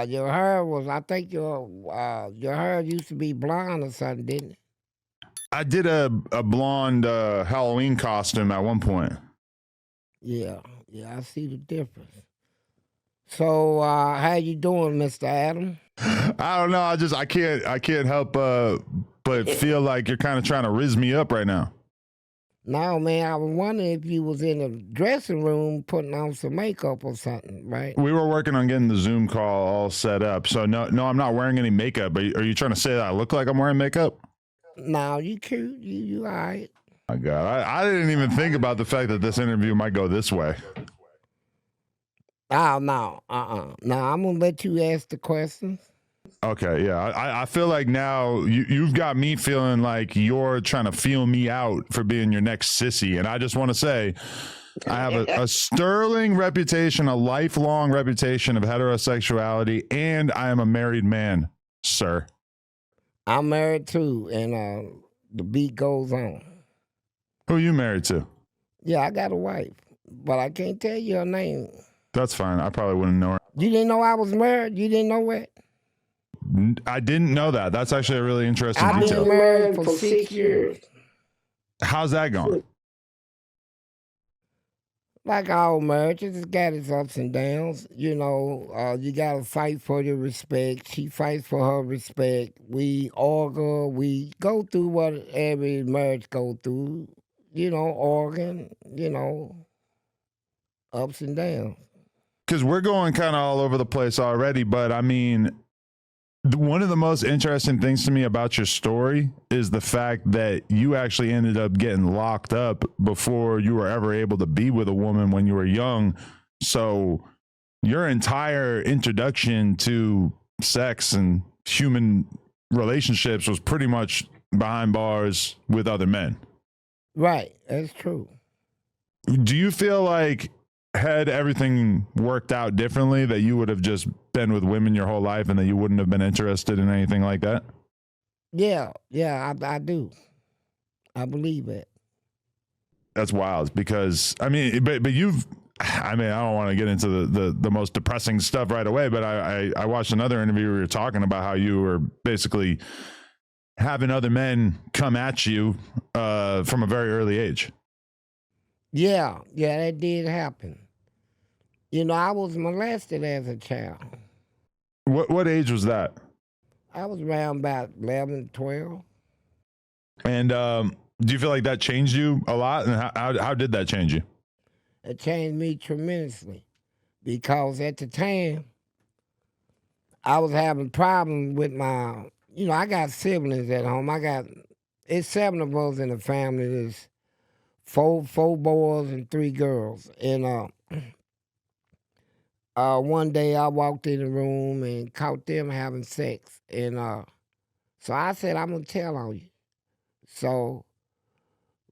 Your hair was, I think your hair used to be blonde or something, didn't it? I did a blonde Halloween costume at one point. Yeah, yeah, I see the difference. So, how you doing, Mr. Adam? I don't know. I can't help but feel like you're kind of trying to rizz me up right now. No, man, I was wondering if you was in the dressing room putting on some makeup or something, right? We were working on getting the Zoom call all set up. So no, I'm not wearing any makeup. Are you trying to say that I look like I'm wearing makeup? No, you cute. You all right. My God, I didn't even think about the fact that this interview might go this way. Oh, no, No, I'm going to let you ask the questions. Okay, yeah. I feel like now you've got me feeling like you're trying to feel me out for being your next sissy. And I just want to say, I have a sterling reputation, a lifelong reputation of heterosexuality, and I am a married man, sir. I'm married too, and the beat goes on. Who are you married to? Yeah, I got a wife, but I can't tell you her name. That's fine. I probably wouldn't know her. You didn't know I was married? You didn't know that? I didn't know that. That's actually a really interesting I've detail. been married for 6 years. How's that going? Like all marriages, it's got its ups and downs. You know, you got to fight for your respect. She fights for her respect. We argue. We go through what every marriage go through. You know, arguing, ups and downs. Because we're going kind of all over the place already, but I mean, one of the most interesting things to me about your story is the fact that you actually ended up getting locked up before you were ever able to be with a woman when you were young. So your entire introduction to sex and human relationships was pretty much behind bars with other men. Right, that's true. Do you feel like had everything worked out differently that you would have just been with women your whole life and that you wouldn't have been interested in anything like that? Yeah, I do. I believe it. That's wild because I mean, but I don't want to get into the most depressing stuff right away, but I watched another interview where you're talking about how you were basically having other men come at you from a very early age. Yeah, that did happen. You know, I was molested as a child. What age was that? I was around about 11, 12. And do you feel like that changed you a lot? And how did that change you? It changed me tremendously because at the time, I was having problems with I got siblings at home. It's 7 of us in the family. There's four boys and 3 girls. And one day I walked in the room and caught them having sex. And so I said, I'm going to tell on you. So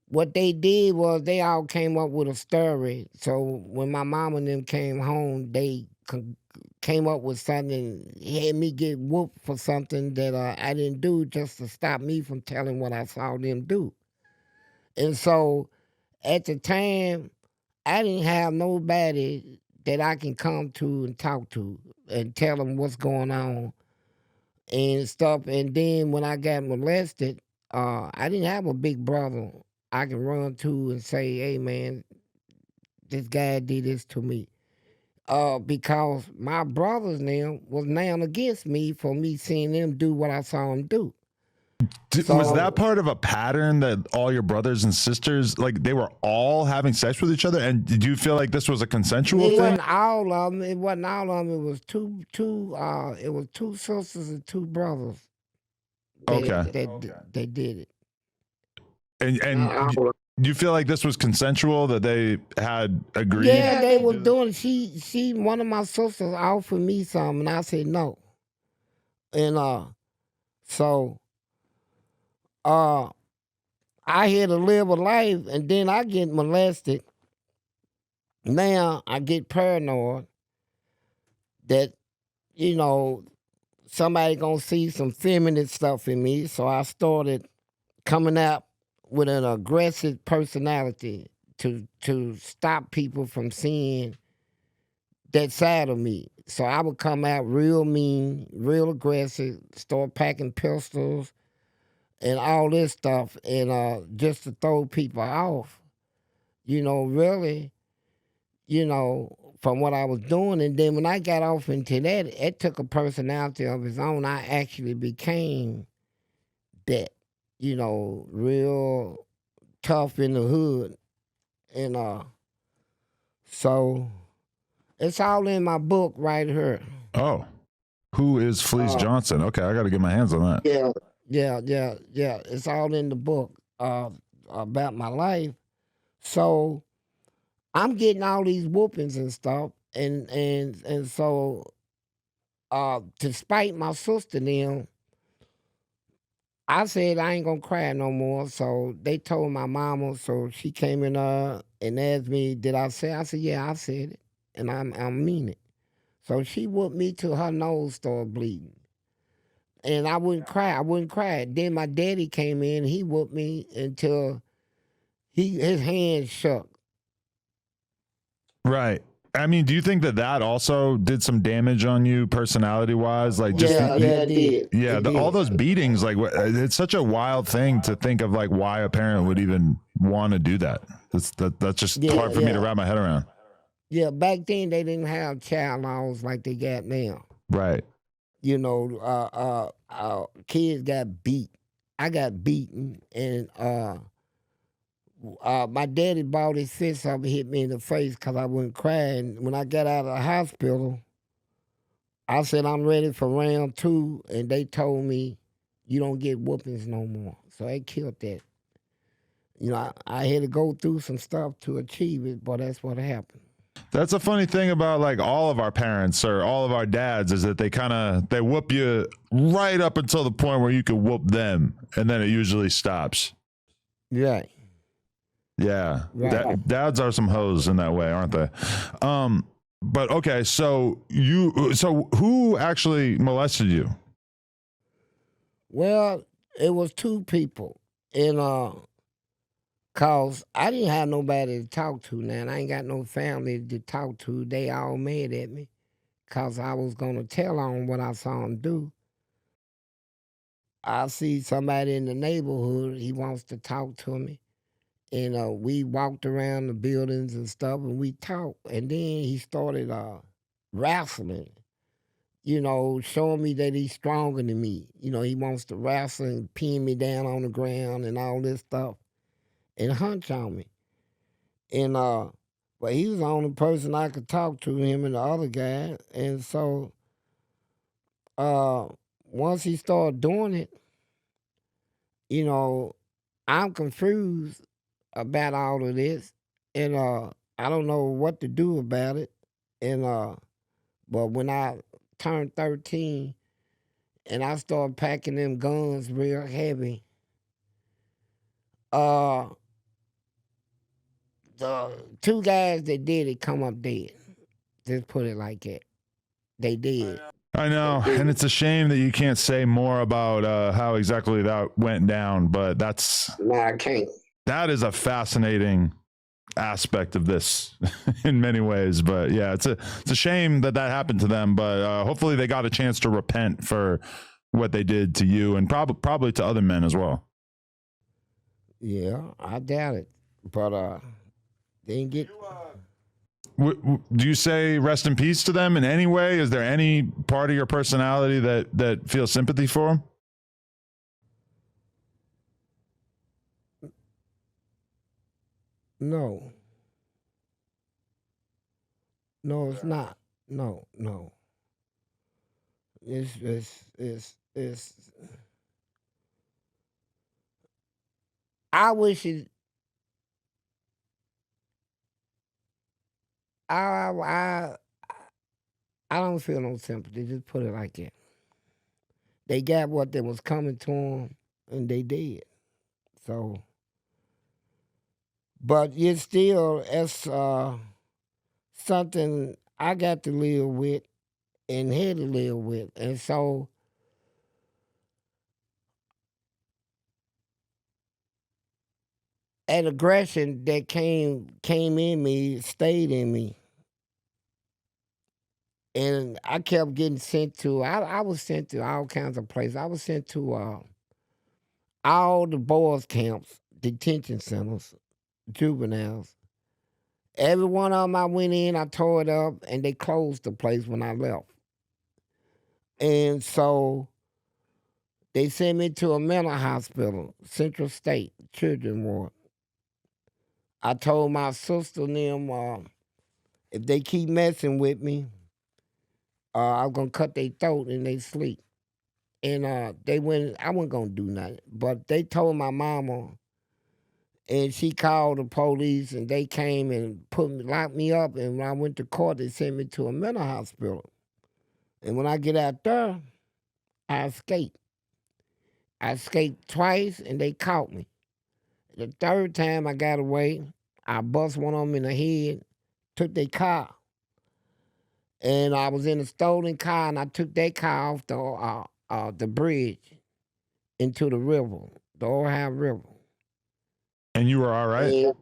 what they did was they all came up with a story. So when my mom and them came home, they came up with something, had me get whooped for something that I didn't do just to stop me from telling what I saw them do. And so at the time, I didn't have nobody that I can come to and talk to and tell them what's going on and stuff. And then when I got molested, I didn't have a big brother I can run to and say, hey, man, this guy did this to me. Because my brothers now was now against me for me seeing them do what I saw them do. Was that part of a pattern that all your brothers and sisters, like they were all having sex with each other? And did you feel like this was a consensual thing? It wasn't all of them. It wasn't all of them. It was it was 2 sisters and 2 brothers. They did it. And do you feel like this was consensual, that they had agreed? Yeah, they were doing it. She one of my sisters offered me something, and I said no. And so I had to live a life, and then I get molested. Now I get paranoid that, somebody gonna see some feminine stuff in me. So I started coming out with an aggressive personality to stop people from seeing that side of me. So I would come out real mean, real aggressive, start packing pistols and all this stuff, and just to throw people off. Really, from what I was doing. And then when I got off into that, it took a personality of its own. I actually became that, real tough in the hood. And so it's all in my book right here. Oh, who is Fleece Johnson? Okay, I got to get my hands on that. Yeah. It's all in the book about my life. So I'm getting all these whoopings and stuff, and so to spite my sister them, I said I ain't gonna cry no more. So they told my mama. So she came in and asked me, "Did I say?" I said, "Yeah, I said it, and I mean it." So she whooped me till her nose started bleeding, and I wouldn't cry. I wouldn't cry. Then my daddy came in. He whooped me until his hands shook. Right. I mean, do you think that also did some damage on you personality wise? Like, just It did. Yeah, It did. all those beatings, like, it's such a wild thing to think of, like, why a parent would even want to do that. That's just hard for me to wrap my head around. Yeah, back then they didn't have child laws like they got now. Right. Kids got beat. I got beaten, and my daddy bought his fist up and hit me in the face because I wasn't crying. When I got out of the hospital, I said I'm ready for round 2, and they told me you don't get whoopings no more. So they killed that. I had to go through some stuff to achieve it, but that's what happened. That's a funny thing about, like, all of our parents or all of our dads, is that they whoop you right up until the point where you can whoop them, and then it usually stops. Right. Yeah. Right. Dads are some hoes in that way, aren't they? But okay, so who actually molested you? Well, it was 2 people, and cause I didn't have nobody to talk to now. And I ain't got no family to talk to. They all mad at me cause I was gonna tell on what I saw him do. I see somebody in the neighborhood, he wants to talk to me. And we walked around the buildings and stuff and we talked. And then he started wrestling, showing me that he's stronger than me. He wants to wrestle and pin me down on the ground and all this stuff and hunch on me. And but he was the only person I could talk to, him and the other guy. And so uh once he started doing it, I'm confused about all of this. And I don't know what to do about it. And but when I turned 13 and I started packing them guns real heavy, uh the 2 guys that did it come up dead. Just put it like that. They did. I know, and it's a shame that you can't say more about how exactly that went down, but No, I can't. that is a fascinating aspect of this in many ways. But yeah, it's a shame that happened to them, but hopefully they got a chance to repent for what they did to you, and probably to other men as well. Yeah, I doubt it. But they didn't get. Do you say rest in peace to them in any way? Is there any part of your personality that feels sympathy for them? No. No, it's not. No. It's. I wish it. I don't feel no sympathy. Just put it like that. They got what that was coming to them, and they did. So, but it's still something I got to live with and had to live with, and so an aggression that came in me stayed in me. And I kept getting sent to. I was sent to all kinds of places. I was sent to all the boys' camps, detention centers, juveniles. Every one of them I went in, I tore it up, and they closed the place when I left. And so they sent me to a mental hospital, Central State Children Ward. I told my sister and them if they keep messing with me, I'm gonna cut their throat in their sleep. And they went. I wasn't gonna do nothing, but they told my mama, and she called the police, and they came and locked me up. And when I went to court, they sent me to a mental hospital. And when I get out there, I escaped. I escaped twice, and they caught me. The third time I got away, I bust one of them in the head, took their car, and I was in a stolen car, and I took that car off the bridge into the river, the Ohio River. And you were all right? And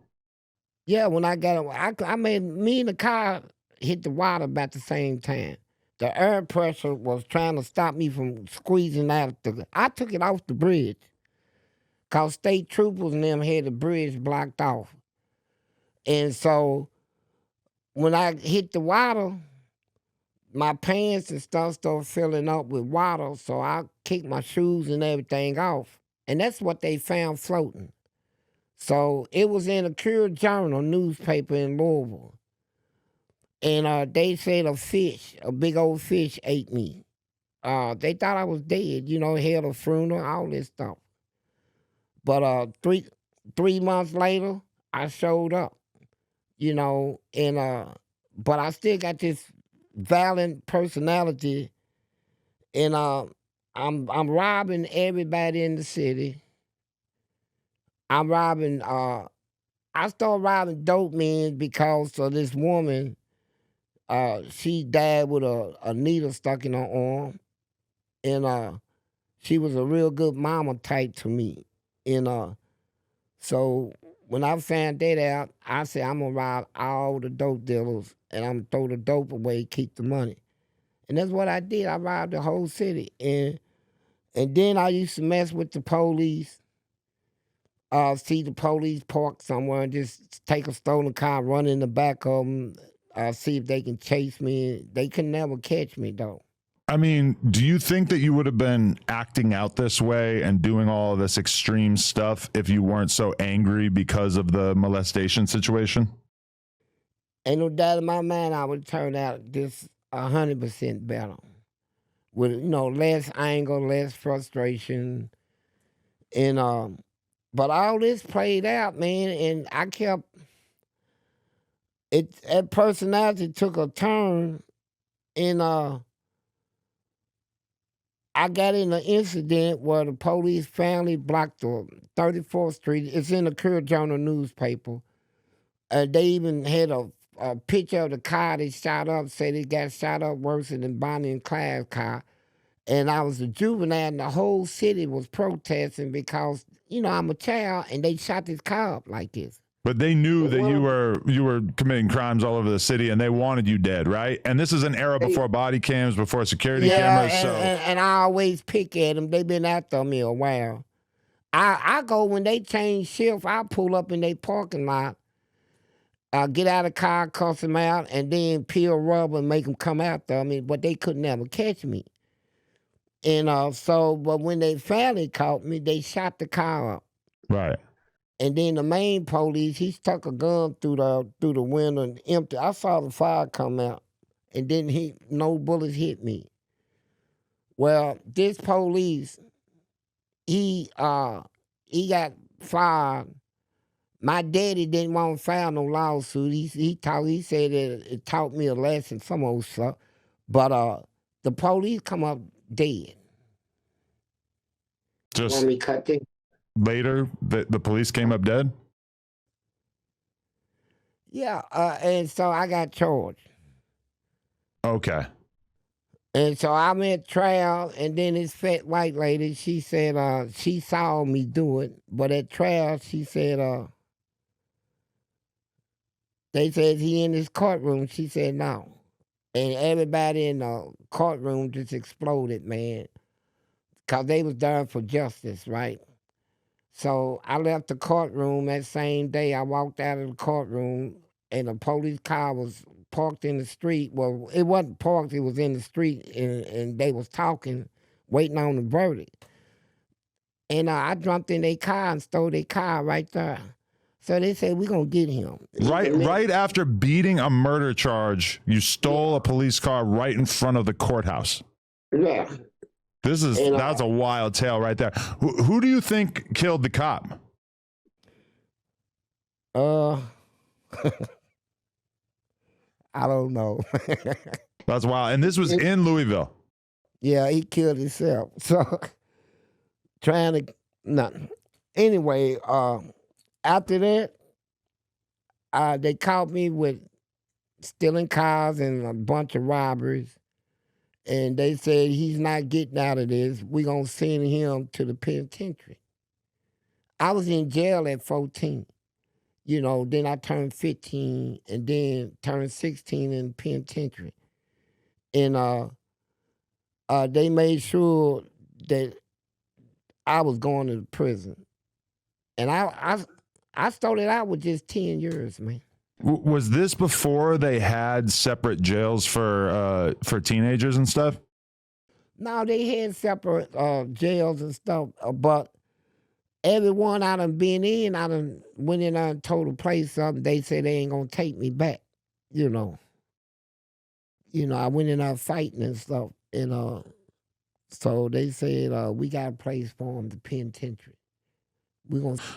yeah, when I got away, I made me and the car hit the water about the same time. The air pressure was trying to stop me from squeezing out. I took it off the bridge because state troopers and them had the bridge blocked off. And so when I hit the water, my pants and stuff started filling up with water. So I kicked my shoes and everything off. And that's what they found floating. So it was in a Courier Journal newspaper in Louisville. And they said a big old fish ate me. They thought I was dead, held a funeral, all this stuff. But 3 months later, I showed up, and but I still got this violent personality, and I'm robbing everybody in the city. I'm robbing. I started robbing dope men because of this woman. She died with a needle stuck in her arm, and she was a real good mama type to me. And so when I found that out, I said I'm gonna rob all the dope dealers and I'm gonna throw the dope away, keep the money. And that's what I did. I robbed the whole city, and then I used to mess with the police. See the police park somewhere and just take a stolen car, run in the back of them, see if they can chase me. They can never catch me though. I mean, do you think that you would have been acting out this way and doing all of this extreme stuff if you weren't so angry because of the molestation situation? Ain't no doubt in my mind I would turn out this 100% better. With less anger, less frustration. And but all this played out, man, and I kept that personality took a turn, and I got in an incident where the police finally blocked the 34th Street. It's in the Courier Journal newspaper. They even had a picture of the car they shot up, said it got shot up worse than Bonnie and Clyde's car. And I was a juvenile, and the whole city was protesting because, I'm a child, and they shot this car up like this. But they knew that you were committing crimes all over the city, and they wanted you dead, right? And this is an era before body cams, before security cameras. And I always pick at them. They've been after me a while. I go when they change shift. I pull up in their parking lot. Get out of the car, cuss them out, and then peel rubber and make them come after me. But they could never catch me. And but when they finally caught me, they shot the car up. Right. And then the main police, he stuck a gun through the window and empty. I saw the fire come out, and then no bullets hit me. Well, this police, he got fired. My daddy didn't want to file no lawsuit. He said it taught me a lesson, some old stuff. But the police come up dead. Just want me cut this? Later, the police came up dead? Yeah, and so I got charged. Okay. And so I'm at trial, and then this fat white lady, she said she saw me do it, but at trial, she said, they said he in his courtroom. She said no. and everybody in the courtroom just exploded, man, because they was there for justice, right? So I left the courtroom that same day. I walked out of the courtroom, and a police car was parked in the street. Well, it wasn't parked; it was in the street, and they was talking, waiting on the verdict. And I jumped in their car and stole their car right there. So they said, we're going to get him. Right after beating a murder charge, you stole a police car right in front of the courthouse. Yeah. That's a wild tale right there. Who do you think killed the cop? I don't know. That's wild. And this was in Louisville. Yeah, he killed himself. So nothing. Anyway, after that, they caught me with stealing cars and a bunch of robberies. And they said, he's not getting out of this. We're going to send him to the penitentiary. I was in jail at 14. You know, then I turned 15 and then turned 16 in the penitentiary. And they made sure that I was going to the prison. And I started out with just 10 years, man. Was this before they had separate jails for teenagers and stuff? No, they had separate jails and stuff, but everyone I done been in, I done went in there and told the place something. They said they ain't gonna take me back, you know. I went in there fighting and stuff, and so they said we got a place for him, the penitentiary.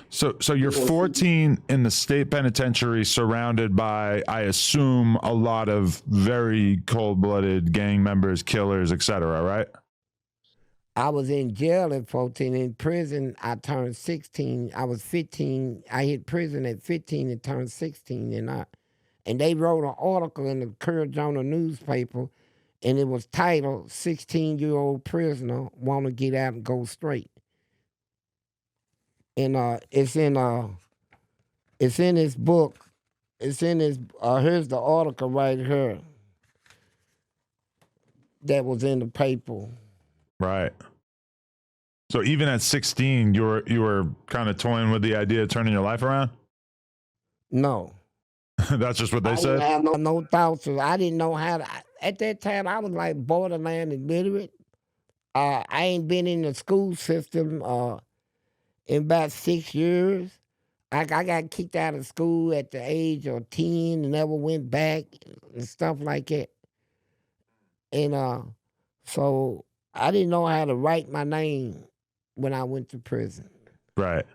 So you're 14 in the state penitentiary, surrounded by, I assume, a lot of very cold-blooded gang members, killers, etc., right? I was in jail at 14. In prison, I turned 16. I was 15. I hit prison at 15 and turned 16. And they wrote an article in the Courier Journal newspaper, and it was titled, 16-year-old prisoner want to get out and go straight. And it's in this book. It's in this. Here's the article right here. That was in the paper. Right. So even at 16, you were kind of toying with the idea of turning your life around? No. That's just what they said? I didn't have no thoughts. I didn't know how to. At that time, I was like borderline illiterate. I ain't been in the school system in about 6 years. I got kicked out of school at the age of 10 and never went back and stuff like that. And so I didn't know how to write my name when I went to prison. Right.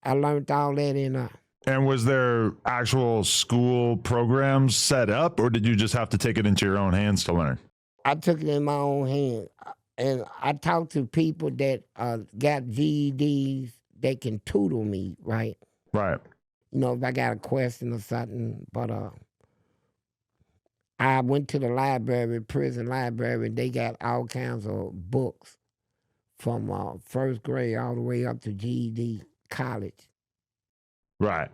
I learned all that in And was there actual school programs set up, or did you just have to take it into your own hands to learn? I took it in my own hands. And I talked to people that got GEDs that can tutor me, right? Right. If I got a question or something. But I went to the library, prison library, and they got all kinds of books from first grade all the way up to GED college. Right.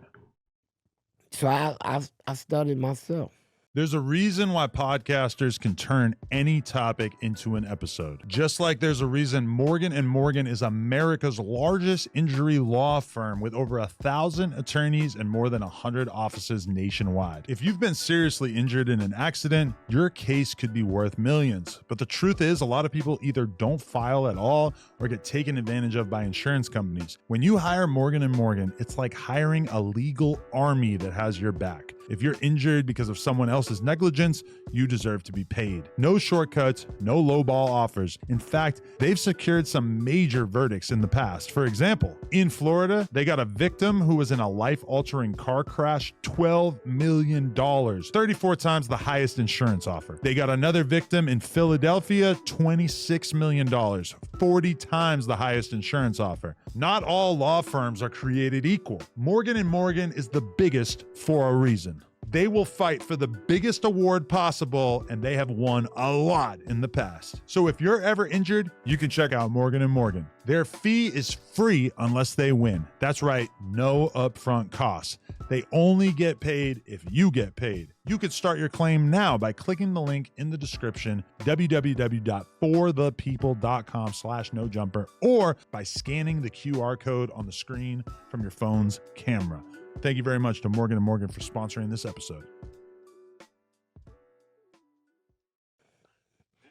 So I studied myself. There's a reason why podcasters can turn any topic into an episode. Just like there's a reason Morgan & Morgan is America's largest injury law firm with over 1,000 attorneys and more than 100 offices nationwide. If you've been seriously injured in an accident, your case could be worth millions. But the truth is, a lot of people either don't file at all or get taken advantage of by insurance companies. When you hire Morgan & Morgan, it's like hiring a legal army that has your back. If you're injured because of someone else's negligence, you deserve to be paid. No shortcuts, no lowball offers. In fact, they've secured some major verdicts in the past. For example, in Florida, they got a victim who was in a life-altering car crash, $12 million, 34 times the highest insurance offer. They got another victim in Philadelphia, $26 million, 40 times the highest insurance offer. Not all law firms are created equal. Morgan & Morgan is the biggest for a reason. They will fight for the biggest award possible, and they have won a lot in the past. So if you're ever injured, you can check out Morgan & Morgan. Their fee is free unless they win. That's right, no upfront costs. They only get paid if you get paid. You could start your claim now by clicking the link in the description, www.forthepeople.com/nojumper, or by scanning the QR code on the screen from your phone's camera. Thank you very much to Morgan & Morgan for sponsoring this episode.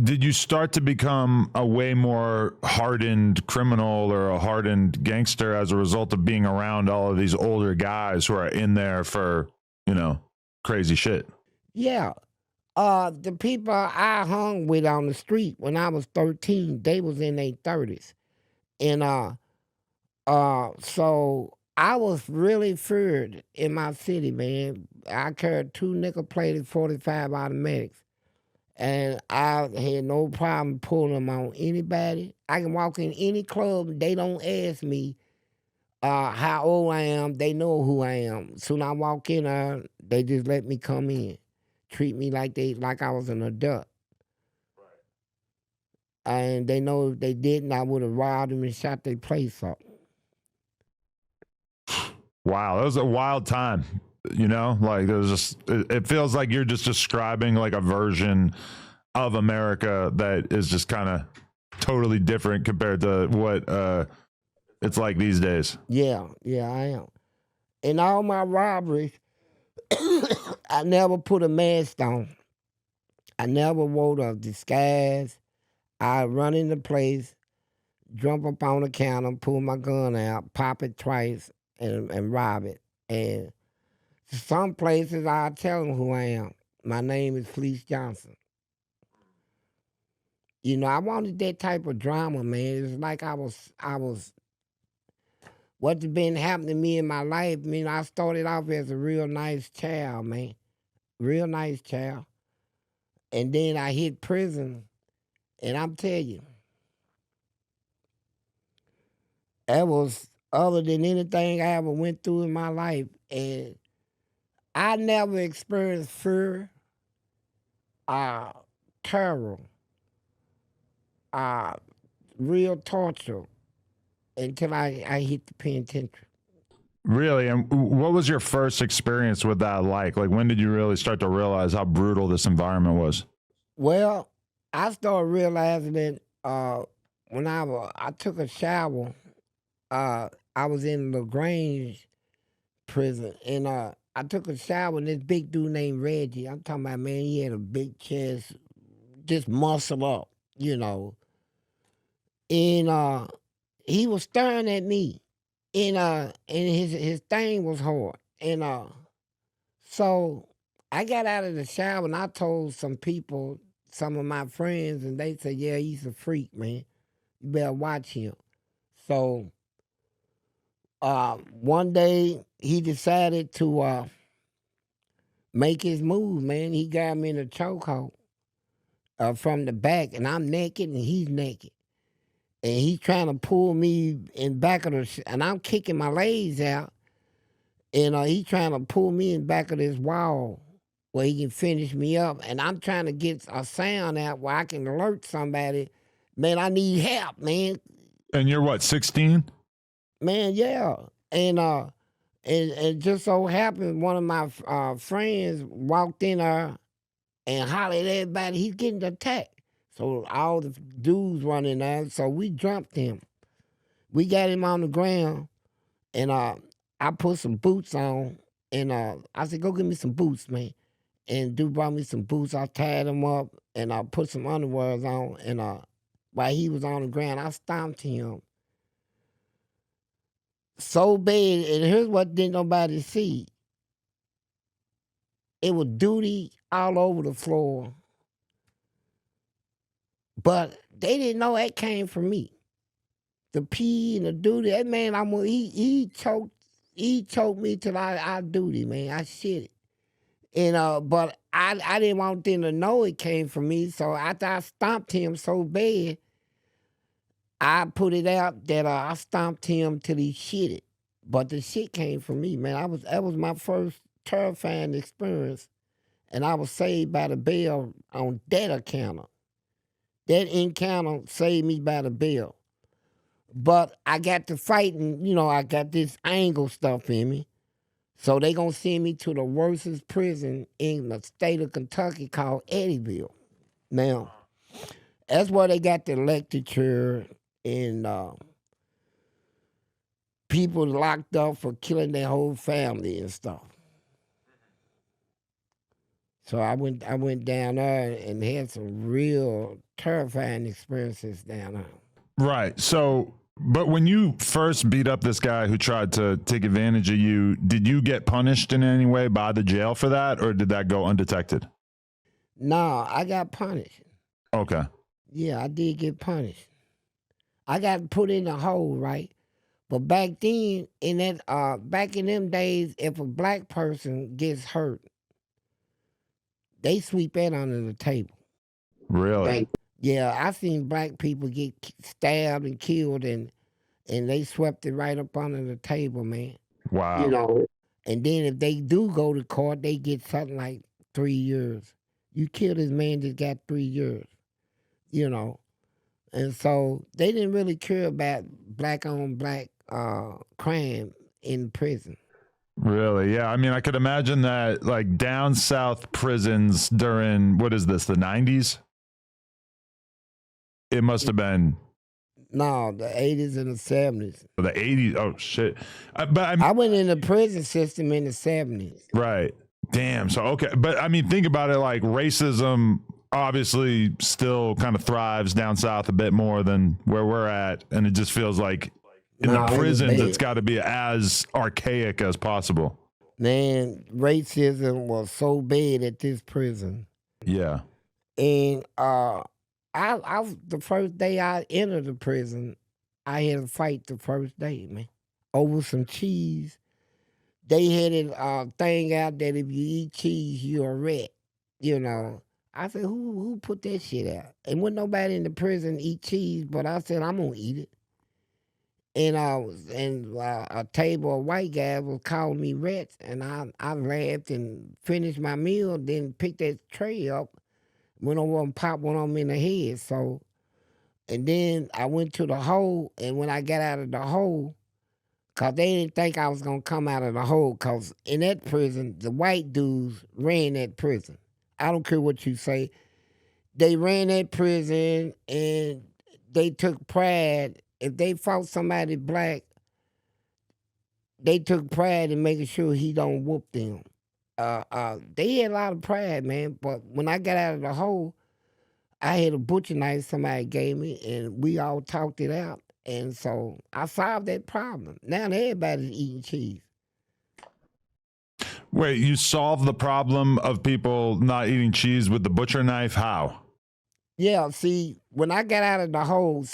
Did you start to become a way more hardened criminal or a hardened gangster as a result of being around all of these older guys who are in there for, crazy shit? Yeah. The people I hung with on the street when I was 13, they was in their 30s. And so I was really feared in my city, man. I carried 2 nickel-plated 45 automatics. And I had no problem pulling them on anybody. I can walk in any club, they don't ask me how old I am. They know who I am. Soon I walk in there, they just let me come in. Treat me like I was an adult. Right. And they know if they didn't, I would have robbed them and shot their place up. Wow, that was a wild time. There's just, it feels like you're just describing like a version of America that is just kind of totally different compared to what it's like these days. Yeah, I am. In all my robberies, I never put a mask on. I never wore a disguise. I run into place, jump up on the counter, pull my gun out, pop it twice, and rob it. And some places I tell them who I am. My name is Fleece Johnson. I wanted that type of drama, man. It's like I was what's been happening to me in my life. I started off as a real nice child, man. Real nice child. And then I hit prison, and I'm telling you, that was other than anything I ever went through in my life. And I never experienced fear, terror, real torture until I hit the penitentiary. Really? And what was your first experience with that like? Like, when did you really start to realize how brutal this environment was? Well, I started realizing it when I took a shower. I was in LaGrange prison, and I took a shower, and this big dude named Reggie, I'm talking about, man, he had a big chest, just muscle up, And he was staring at me, and his thing was hard. And so I got out of the shower, and I told some people, some of my friends, and they said, yeah, he's a freak, man. You better watch him. So one day he decided to make his move, man. He got me in a chokehold from the back, and I'm naked and he's naked. And he's trying to pull me in back of and I'm kicking my legs out, and he's trying to pull me in back of this wall where he can finish me up. And I'm trying to get a sound out where I can alert somebody. Man, I need help, man. And you're what, 16? Man, yeah. And just so happened, one of my friends walked in there and hollered at everybody, he's getting attacked. So all the dudes running there, so we jumped him. We got him on the ground, and I put some boots on, and I said, go get me some boots, man. And dude brought me some boots. I tied him up, and I put some underwears on, and while he was on the ground, I stomped him so bad, and here's what didn't nobody see. It was duty all over the floor. But they didn't know that came from me. The pee and the duty, that man, he choked me till I duty, man. I shit it. And but I didn't want them to know it came from me. So after I stomped him so bad, I put it out that I stomped him till he shit it. But the shit came from me, man. That was my first terrifying experience, and I was saved by the bell on that encounter. That encounter saved me by the bell. But I got to fighting, I got this angle stuff in me. So they gonna send me to the worstest prison in the state of Kentucky called Eddyville. Now, that's where they got the lecture and people locked up for killing their whole family and stuff. So I went down there and had some real terrifying experiences down there. Right. So, but when you first beat up this guy who tried to take advantage of you, did you get punished in any way by the jail for that, or did that go undetected? No, I got punished. Okay. Yeah, I did get punished. I got put in a hole, right? But back then, back in them days, if a black person gets hurt, they sweep that under the table. Really? Yeah, I seen black people get stabbed and killed, and they swept it right up under the table, man. Wow. And then if they do go to court, they get something like 3 years. You kill this man, just got 3 years. And so they didn't really care about black on black crime in prison. Really? Yeah. I mean, I could imagine that like down south prisons during, what is this, the 90s? It must have been. No, the 80s and the 70s. The 80s. Oh, shit. I went in the prison system in the 70s. Right. Damn. So, okay. But I mean, think about it, like racism obviously still kind of thrives down south a bit more than where we're at. And it just feels like in the prisons, it's got to be as archaic as possible. Man, racism was so bad at this prison. Yeah. And I the first day I entered the prison, I had a fight the first day, man, over some cheese. They had a thing out that if you eat cheese, you're a rat. I said, who put that shit out? And wasn't nobody in the prison eat cheese, but I said I'm gonna eat it. And a table of white guys was calling me rats, and I laughed and finished my meal, then picked that tray up, went over and popped one on me in the head. So, and then I went to the hole, and when I got out of the hole, because they didn't think I was going to come out of the hole, because in that prison, the white dudes ran that prison. I don't care what you say. They ran that prison, and they took pride. If they fought somebody black, they took pride in making sure he don't whoop them. They had a lot of pride, man. But when I got out of the hole, I had a butcher knife somebody gave me, and we all talked it out. And so I solved that problem. Now everybody's eating cheese. Wait, you solved the problem of people not eating cheese with the butcher knife? How? Yeah, see, when I got out of the hole,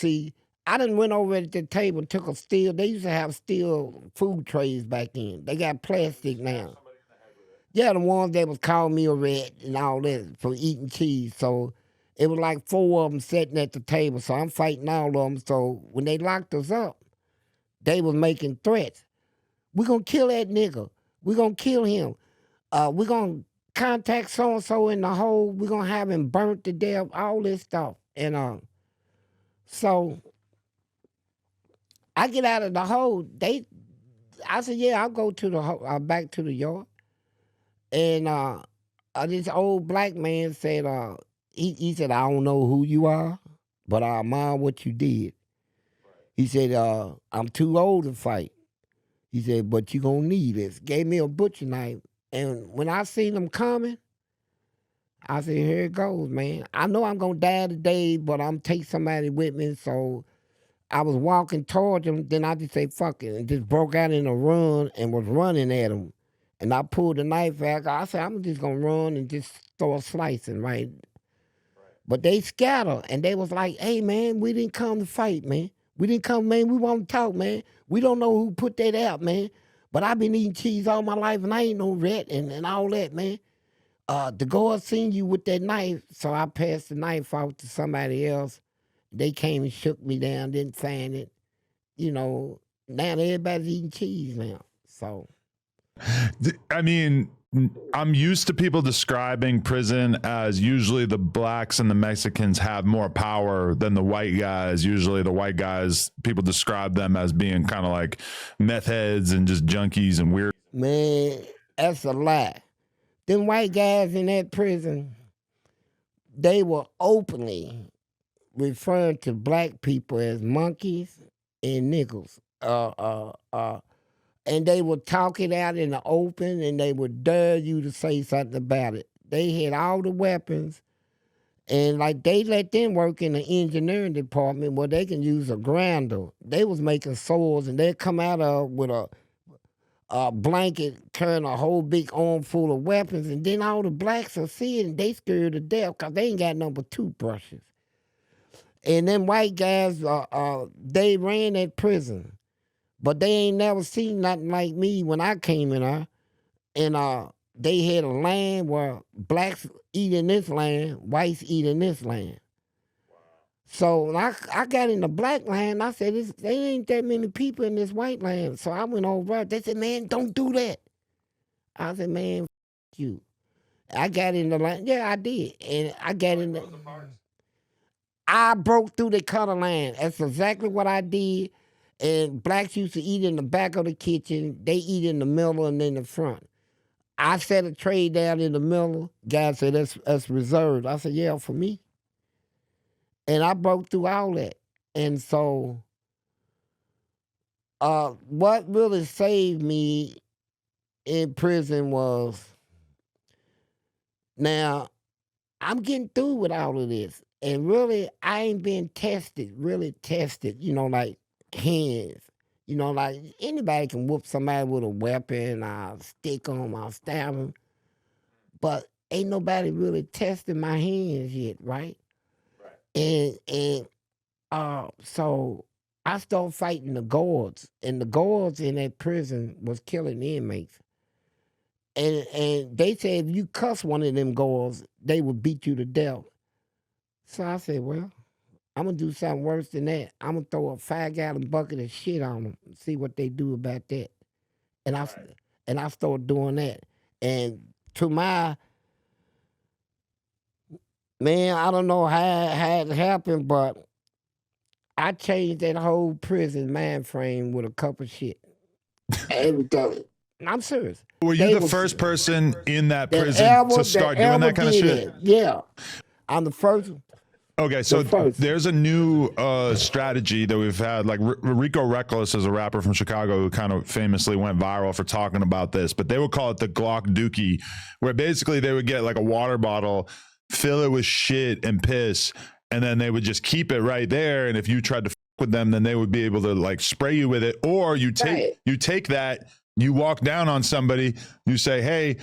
I done went over at the table and took a steel. They used to have steel food trays back then. They got plastic now. Yeah, the ones that was calling me a rat and all that for eating cheese. So it was like 4 of them sitting at the table. So I'm fighting all of them. So when they locked us up, they was making threats. We're going to kill that nigga. We're going to kill him. We're going to contact so-and-so in the hole. We're going to have him burnt to death, all this stuff. And so I get out of the hole. I said, yeah, I'll go to the back to the yard. And this old black man said, he said, I don't know who you are, but I admire what you did. He said, I'm too old to fight. He said, but you gonna need this. Gave me a butcher knife. And when I seen them coming, I said, here it goes, man. I know I'm gonna die today, but I'm take somebody with me. So I was walking towards him, then I just say, fuck it, and just broke out in a run and was running at him. And I pulled the knife out. I said, I'm just gonna run and just start slicing, right? But they scattered, and they was like, hey, man, we didn't come to fight, man. We didn't come, man, we want to talk, man. We don't know who put that out, man. But I've been eating cheese all my life, and I ain't no rat and all that, man. The guard seen you with that knife, so I passed the knife off to somebody else. They came and shook me down, didn't find it. Now everybody's eating cheese now, so. I mean, I'm used to people describing prison as usually the blacks and the Mexicans have more power than the white guys. Usually the white guys, people describe them as being kind of like meth heads and just junkies and weird. Man, that's a lie. Them white guys in that prison, they were openly referring to black people as monkeys and niggers. And they would talk it out in the open, and they would dare you to say something about it. They had all the weapons, and like they let them work in the engineering department where they can use a grinder. They was making swords, and they'd come out of with a blanket, turn a whole big armful of weapons, and then all the blacks are seeing it, they scared to death because they ain't got number toothbrushes. And them white guys, they ran that prison. But they ain't never seen nothing like me when I came in there. And they had a land where blacks eat in this land, whites eat in this land. So when I got in the black land, I said, there ain't that many people in this white land. So I went over. They said, man, don't do that. I said, man, you. I got in the land. Yeah, I did. And I got in the. I broke through the color line. That's exactly what I did. And blacks used to eat in the back of the kitchen. They eat in the middle and in the front. I set a tray down in the middle. Guy said, that's reserved. I said, yeah, for me. And I broke through all that. And so what really saved me in prison was, now, I'm getting through with all of this. And really, I ain't been really tested, like hands. Like anybody can whoop somebody with a weapon, I'll stick them, I'll stab them. But ain't nobody really tested my hands yet, right? And so I started fighting the guards. And the guards in that prison was killing inmates. And they said if you cuss one of them guards, they would beat you to death. So I said, well, I'm gonna do something worse than that. I'm gonna throw a 5-gallon bucket of shit on them and see what they do about that. And I started doing that. And to my man, I don't know how it happened, but I changed that whole prison mind frame with a cup of shit. Everything. I'm serious. Were you the first person in that prison to start doing that kind of shit? Yeah. I'm the first. Okay, so there's a new strategy that we've had. Like Rico Reckless is a rapper from Chicago who kind of famously went viral for talking about this, but they would call it the Glock Dookie, where basically they would get like a water bottle, fill it with shit and piss, and then they would just keep it right there. And if you tried to fuck with them, then they would be able to like spray you with it. Or you take that, you walk down on somebody, you say, hey,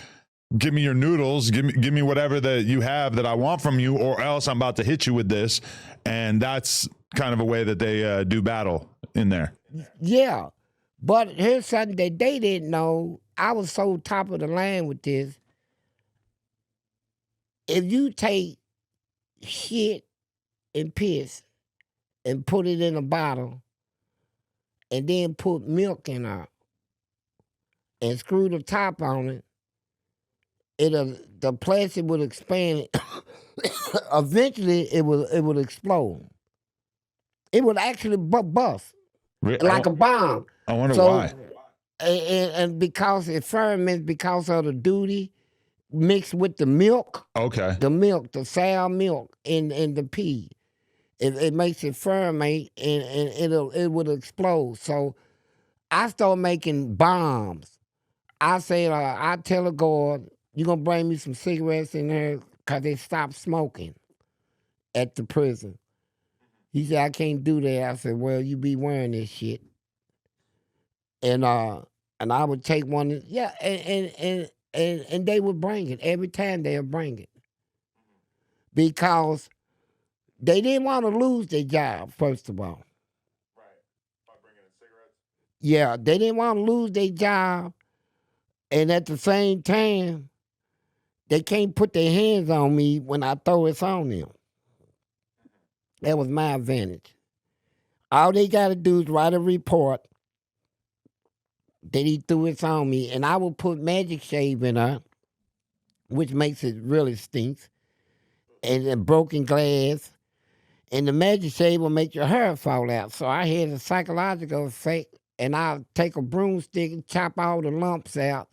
give me your noodles, give me whatever that you have that I want from you, or else I'm about to hit you with this. And that's kind of a way that they do battle in there. Yeah. But here's something that they didn't know. I was so top of the line with this. If you take shit and piss and put it in a bottle and then put milk in it and screw the top on it, the plastic would expand. Eventually, it would explode. It would actually bust like a bomb. I wonder why. And because it ferments because of the duty mixed with the milk. Okay. The milk, the sour milk in the pea. It makes it ferment and it would explode. So I started making bombs. I said, I tell a guard, you're going to bring me some cigarettes in there because they stopped smoking at the prison. He said, I can't do that. I said, well, you be wearing this shit. And I would take one, yeah, and they would bring it. Every time they would bring it. Because they didn't want to lose their job, first of all. Right. By bringing in cigarettes? Yeah, they didn't want to lose their job. And at the same time, they can't put their hands on me when I throw it on them. That was my advantage. All they got to do is write a report Then he threw it on me, and I would put magic shave in her, which makes it really stinks, and then broken glass. And the magic shave will make your hair fall out. So I had a psychological effect, and I'll take a broomstick and chop all the lumps out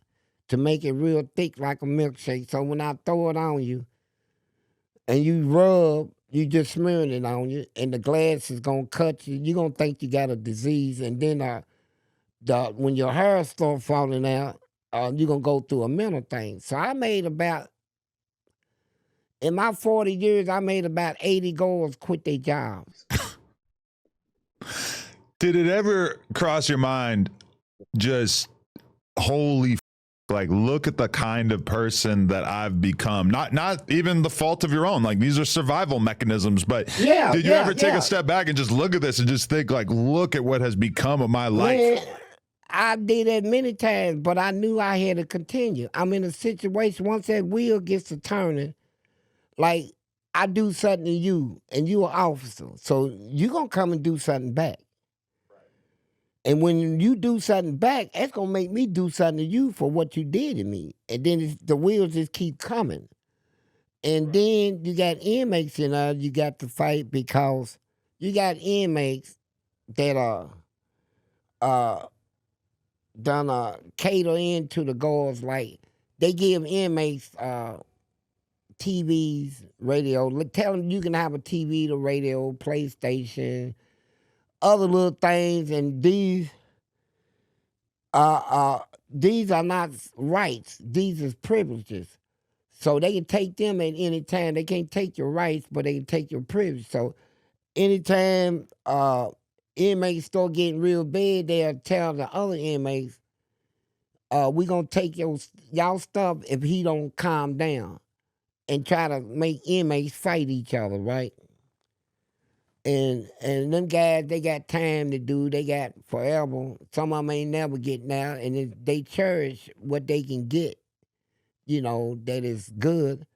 to make it real thick like a milkshake. So when I throw it on you and you rub, you just smearing it on you, and the glass is gonna cut you. You're gonna think you got a disease, and then when your hair start falling out, you're gonna go through a mental thing. So I made about, in my 40 years, I made about 80 girls quit their jobs. Did it ever cross your mind, just holy like, look at the kind of person that I've become? Not even the fault of your own. Like, these are survival mechanisms. But did you ever take a step back and just look at this and just think, like, look at what has become of my life? Man, I did that many times, but I knew I had to continue. I'm in a situation, once that wheel gets to turning, like, I do something to you, and you an officer, so you gonna come and do something back. And when you do something back, that's gonna make me do something to you for what you did to me. And then the wheels just keep coming. And then you got inmates in there you got to fight, because you got inmates that are done cater into the guards. Like, they give inmates TVs, radio. Tell them you can have a TV, the radio, PlayStation, other little things, and these are not rights. These is privileges. So they can take them at any time. They can't take your rights, but they can take your privilege. So anytime inmates start getting real bad, they'll tell the other inmates, we gonna take y'all stuff if he don't calm down, and try to make inmates fight each other, right? And them guys, they got time to do. They got forever. Some of them ain't never getting out, and they cherish what they can get, that is good.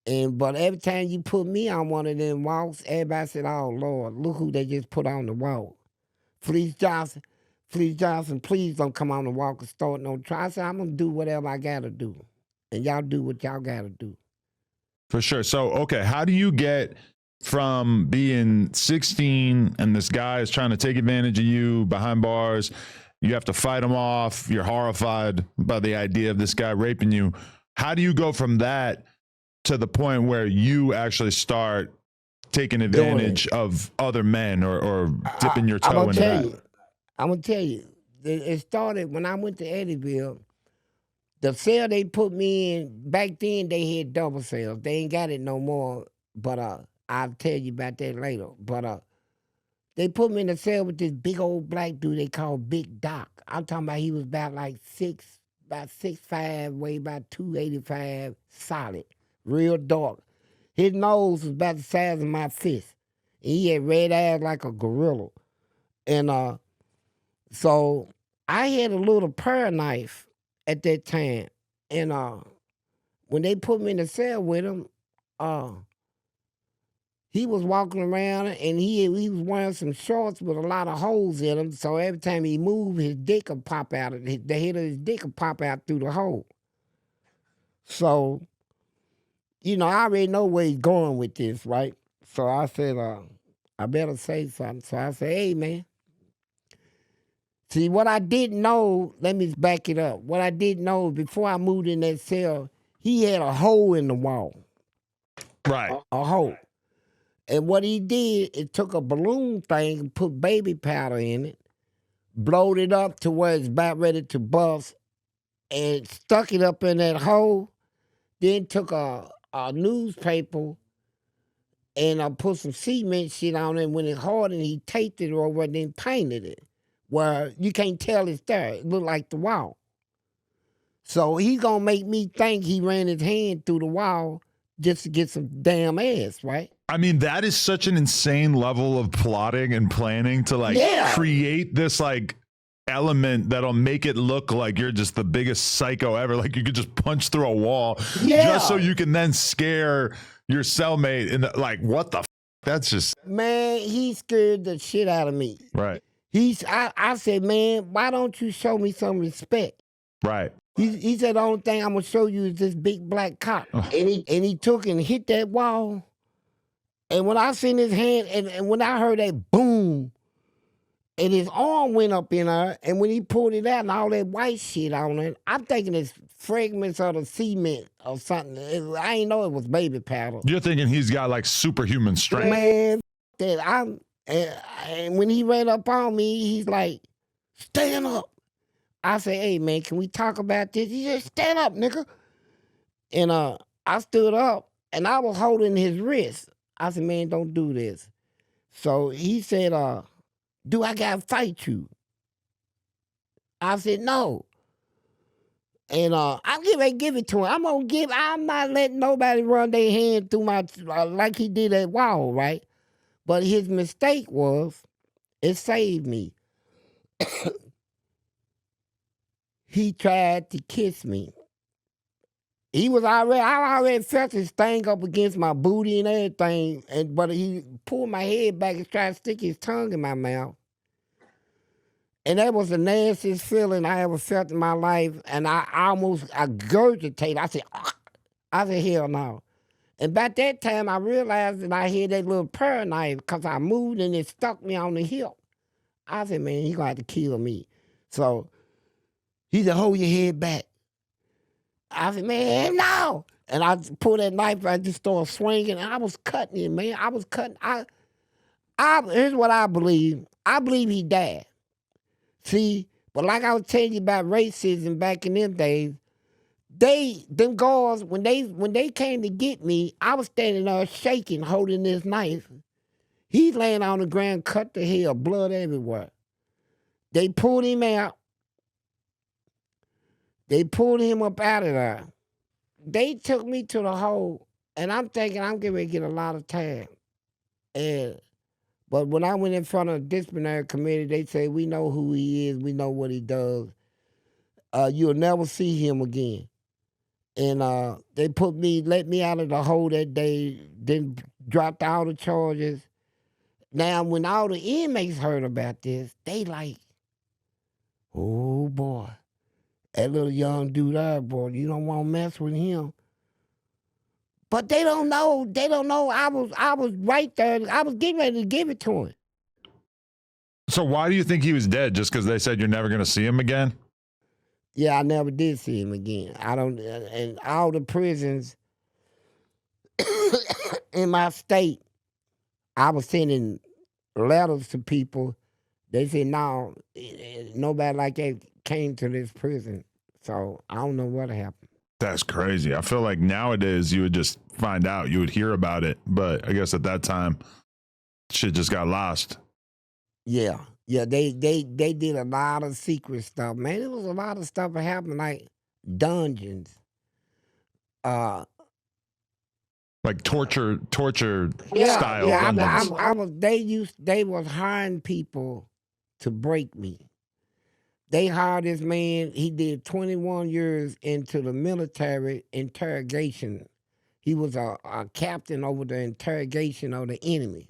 But every time you put me on one of them walks, everybody said, oh, Lord, look who they just put on the walk. Fleece Johnson, please don't come on the walk and start no trial. I said, I'm going to do whatever I got to do, and y'all do what y'all got to do. For sure. So, okay, how do you get from being 16 and this guy is trying to take advantage of you behind bars, you have to fight him off, you're horrified by the idea of this guy raping you. How do you go from that to the point where you actually start taking advantage of other men or dipping your toe into that? I'm going to tell you, it started when I went to Eddyville. The cell they put me in, back then they had double cells. They ain't got it no more, but I'll tell you about that later. But they put me in a cell with this big old black dude they call Big Doc. I'm talking about he was about 6'5", weighed about 285, solid, real dark. His nose was about the size of my fist. And he had red eyes like a gorilla. And so I had a little pear knife at that time. And when they put me in the cell with him, he was walking around, and he was wearing some shorts with a lot of holes in them. So every time he moved, his dick would pop out. The head of his dick would pop out through the hole. So, I already know where he's going with this, right? So I said, I better say something. So I said, hey, man. See, what I didn't know, let me back it up. What I didn't know, before I moved in that cell, he had a hole in the wall. Right. A hole. And what he did, it took a balloon thing and put baby powder in it, blowed it up to where it's about ready to bust, and stuck it up in that hole. Then took a newspaper and put some cement shit on it. When it hardened, he taped it over and then painted it, where you can't tell it's there. It looked like the wall. So he's going to make me think he ran his hand through the wall just to get some damn ass, right? I mean, that is such an insane level of plotting and planning to create this element that'll make it look like you're just the biggest psycho ever. Like you could just punch through a wall just so you can then scare your cellmate. And what the that's just... Man, he scared the shit out of me. Right. I said, man, why don't you show me some respect? Right. He said, the only thing I'm gonna show you is this big black cop. Oh. And he took and hit that wall. And when I seen his hand, and when I heard that boom, and his arm went up in there, and when he pulled it out and all that white shit on it, I'm thinking it's fragments of the cement or something. I ain't know it was baby powder. You're thinking he's got like superhuman strength. Man, that and when he ran up on me, he's like, stand up. I said, hey man, can we talk about this? He said, stand up, nigga. And I stood up and I was holding his wrist. I said, man, don't do this. So he said, do I gotta fight you? I said, no. And I'm getting ready to give it to him. I'm not letting nobody run their hand through my, like he did at wall, right? But his mistake was, it saved me. He tried to kiss me. I already felt his thing up against my booty and everything, but he pulled my head back and tried to stick his tongue in my mouth. And that was the nastiest feeling I ever felt in my life. And I gurgitated. I said, hell no. And by that time, I realized that I had that little pear knife because I moved and it stuck me on the hip. I said, man, he gonna have to kill me. So he said, hold your head back. I said, man, no. And I pulled that knife, I just started swinging, and I was cutting him, man. I was cutting. Here's what I believe. I believe he died. See, but like I was telling you about racism back in them days, them guards, when they came to get me, I was standing there shaking, holding this knife. He's laying on the ground, cut to hell, blood everywhere. They pulled him out. They pulled him up out of there. They took me to the hole, and I'm thinking I'm getting ready to get a lot of time. But when I went in front of the disciplinary committee, they say, we know who he is, we know what he does. You'll never see him again. And they let me out of the hole that day, then dropped all the charges. Now, when all the inmates heard about this, they like, oh boy, that little young dude there, boy, you don't want to mess with him. But they don't know. I was right there. I was getting ready to give it to him. So why do you think he was dead? Just because they said you're never going to see him again? Yeah, I never did see him again. I don't, and all the prisons in my state, I was sending letters to people. They said, no, nobody like that came to this prison. So I don't know what happened. That's crazy. I feel like nowadays you would just find out, you would hear about it. But I guess at that time, shit just got lost. Yeah. Yeah, they did a lot of secret stuff, man. There was a lot of stuff that happened, like dungeons. Like torture Yeah, style yeah. dungeons. They was hiring people to break me. They hired this man. He did 21 years into the military interrogation. He was a captain over the interrogation of the enemy.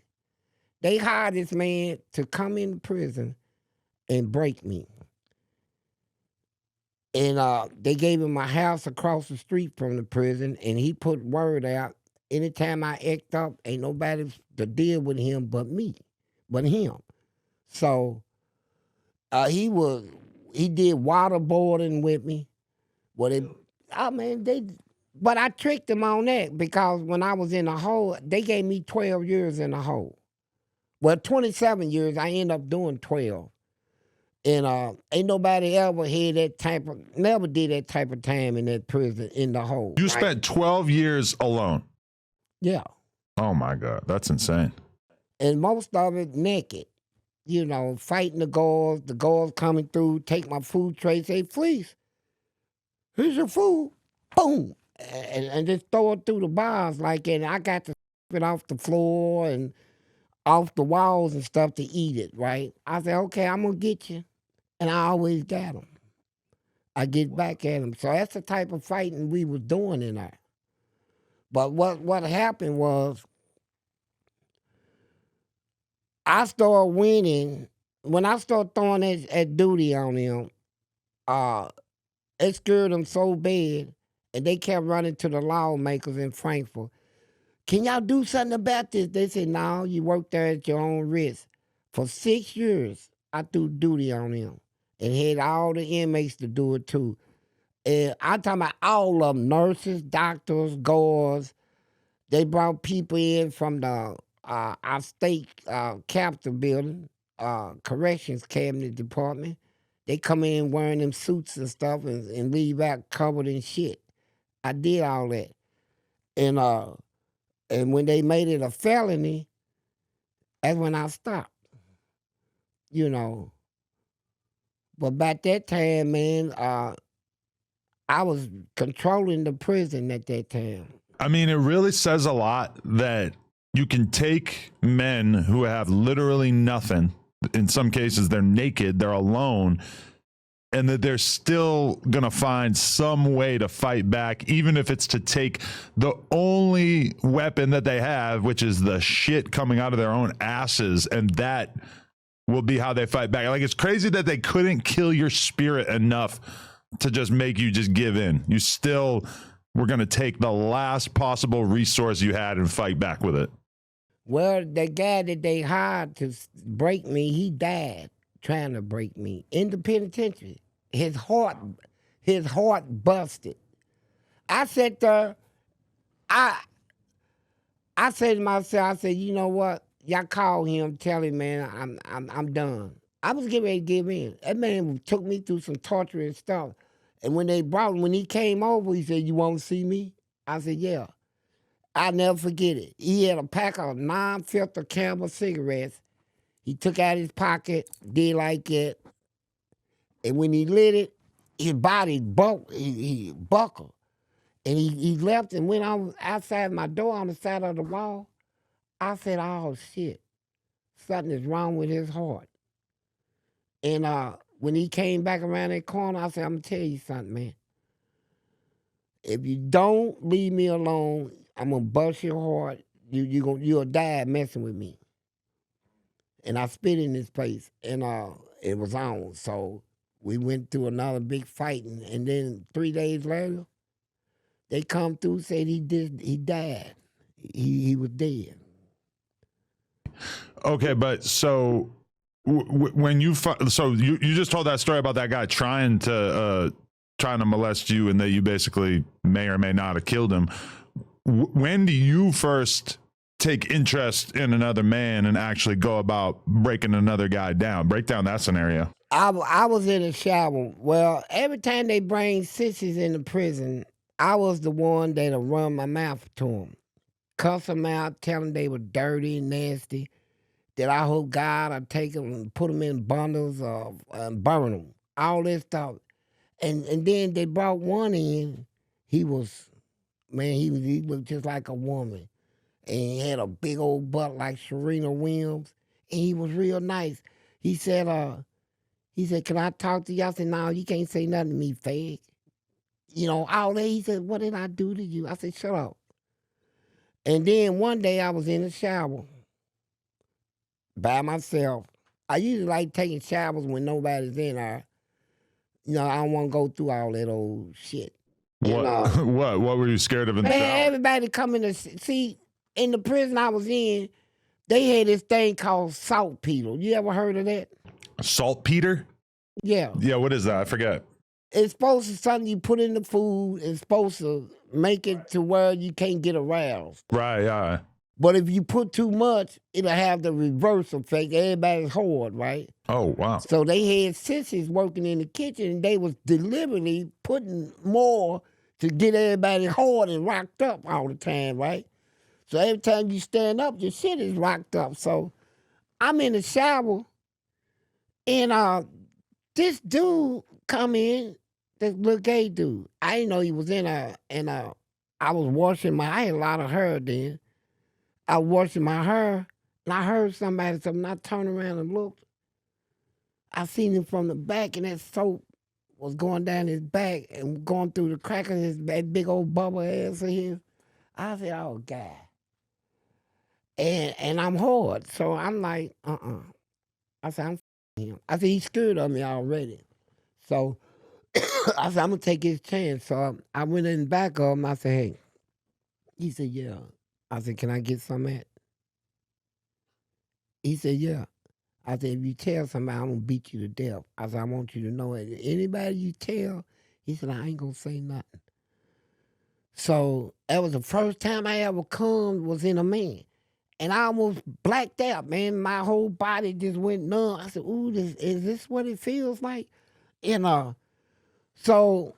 They hired this man to come into prison and break me. And they gave him a house across the street from the prison, and he put word out, anytime I act up, ain't nobody to deal with him but him. So he did waterboarding with me. But I tricked him on that because when I was in the hole, they gave me 12 years in the hole. Well, 27 years, I ended up doing 12. And ain't nobody ever never did that type of time in that prison, in the hole. You spent 12 years alone? Yeah. Oh my God, that's insane. And most of it naked. You know, fighting the guards coming through, take my food tray, say, Fleece, here's your food. Boom. And just throw it through the bars like that. And I got to it off the floor and off the walls and stuff to eat it, right? I said, okay, I'm going to get you. And I always got them. I get back at them. So that's the type of fighting we was doing in there. But what happened was I started winning when I start throwing at duty on him, it scared them so bad, and they kept running to the lawmakers in Frankfurt. Can y'all do something about this? They said, no, you work there at your own risk. For 6 years, I threw duty on him and had all the inmates to do it too. And I'm talking about all of them, nurses, doctors, guards. They brought people in from the our state capitol building, corrections cabinet department. They come in wearing them suits and stuff and leave out covered in shit. I did all that. And when they made it a felony, that's when I stopped. You know. But by that time, man, I was controlling the prison at that time. I mean, it really says a lot that you can take men who have literally nothing. In some cases, they're naked, they're alone, and that they're still going to find some way to fight back, even if it's to take the only weapon that they have, which is the shit coming out of their own asses, and that will be how they fight back. Like, it's crazy that they couldn't kill your spirit enough to just make you just give in. You still were going to take the last possible resource you had and fight back with it. Well, the guy that they hired to break me, he died trying to break me in the penitentiary. His heart busted. I sat there, I said to myself, I said, you know what? Y'all call him, tell him, man, I'm done. I was getting ready to give in. That man took me through some torture and stuff. And when he came over, he said, you want to see me? I said, yeah. I'll never forget it. He had a pack of non-filter Camel cigarettes. He took out his pocket, did like that. And when he lit it, his body he buckled. And he left and went on outside my door on the side of the wall. I said, oh, shit. Something is wrong with his heart. And when he came back around that corner, I said, I'm going to tell you something, man. If you don't leave me alone, I'm going to bust your heart. You'll die messing with me. And I spit in his face, and it was on. So we went through another big fight, and then 3 days later, they come through, said he died. He was dead. Okay, but so when you just told that story about that guy trying to molest you, and that you basically may or may not have killed him. When do you first take interest in another man and actually go about breaking another guy down? Break down that scenario. I was in the shower. Well, every time they bring sissies into prison, I was the one that'll run my mouth to them. Cuss them out, tell them they were dirty and nasty, that I hope God I'd take them and put them in bundles and burn them. All this stuff. And then they brought one in. He was just like a woman. And he had a big old butt like Serena Williams. And he was real nice. He said, can I talk to you? I said, no, you can't say nothing to me, fag. You know, all that. He said, what did I do to you? I said, shut up. And then one day I was in the shower by myself. I usually like taking showers when nobody's in there. You know, I don't want to go through all that old shit. What? What were you scared of in the shower? Everybody coming to see, in the prison I was in, they had this thing called saltpeter. You ever heard of that? Saltpeter? Yeah. Yeah, what is that? I forget. It's supposed to something you put in the food. It's supposed to make it to where you can't get aroused. Right, yeah. But if you put too much, it'll have the reverse effect. Everybody's hard, right? Oh, wow. So they had sissies working in the kitchen, and they was deliberately putting more to get everybody hard and rocked up all the time, right? So every time you stand up, your shit is rocked up. So I'm in the shower, and this dude come in, this little gay dude. I didn't know he was in there, and I was washing I had a lot of hair then. I was washing my hair, and I heard somebody something. I turned around and looked. I seen him from the back, and that soap was going down his back and going through the crack of his big old bubble ass of his. I said, oh, God. And I'm hard, so I'm like, I said, I'm him. I said, he's scared of me already. So I said, I'm going to take his chance. So I went in back of him. I said, hey. He said, yeah. I said, can I get some at? He said, yeah. I said, if you tell somebody, I'm going to beat you to death. I said, I want you to know it. Anybody you tell, he said, I ain't going to say nothing. So that was the first time I ever come was in a man. And I almost blacked out, man. My whole body just went numb. I said, ooh, is this what it feels like? So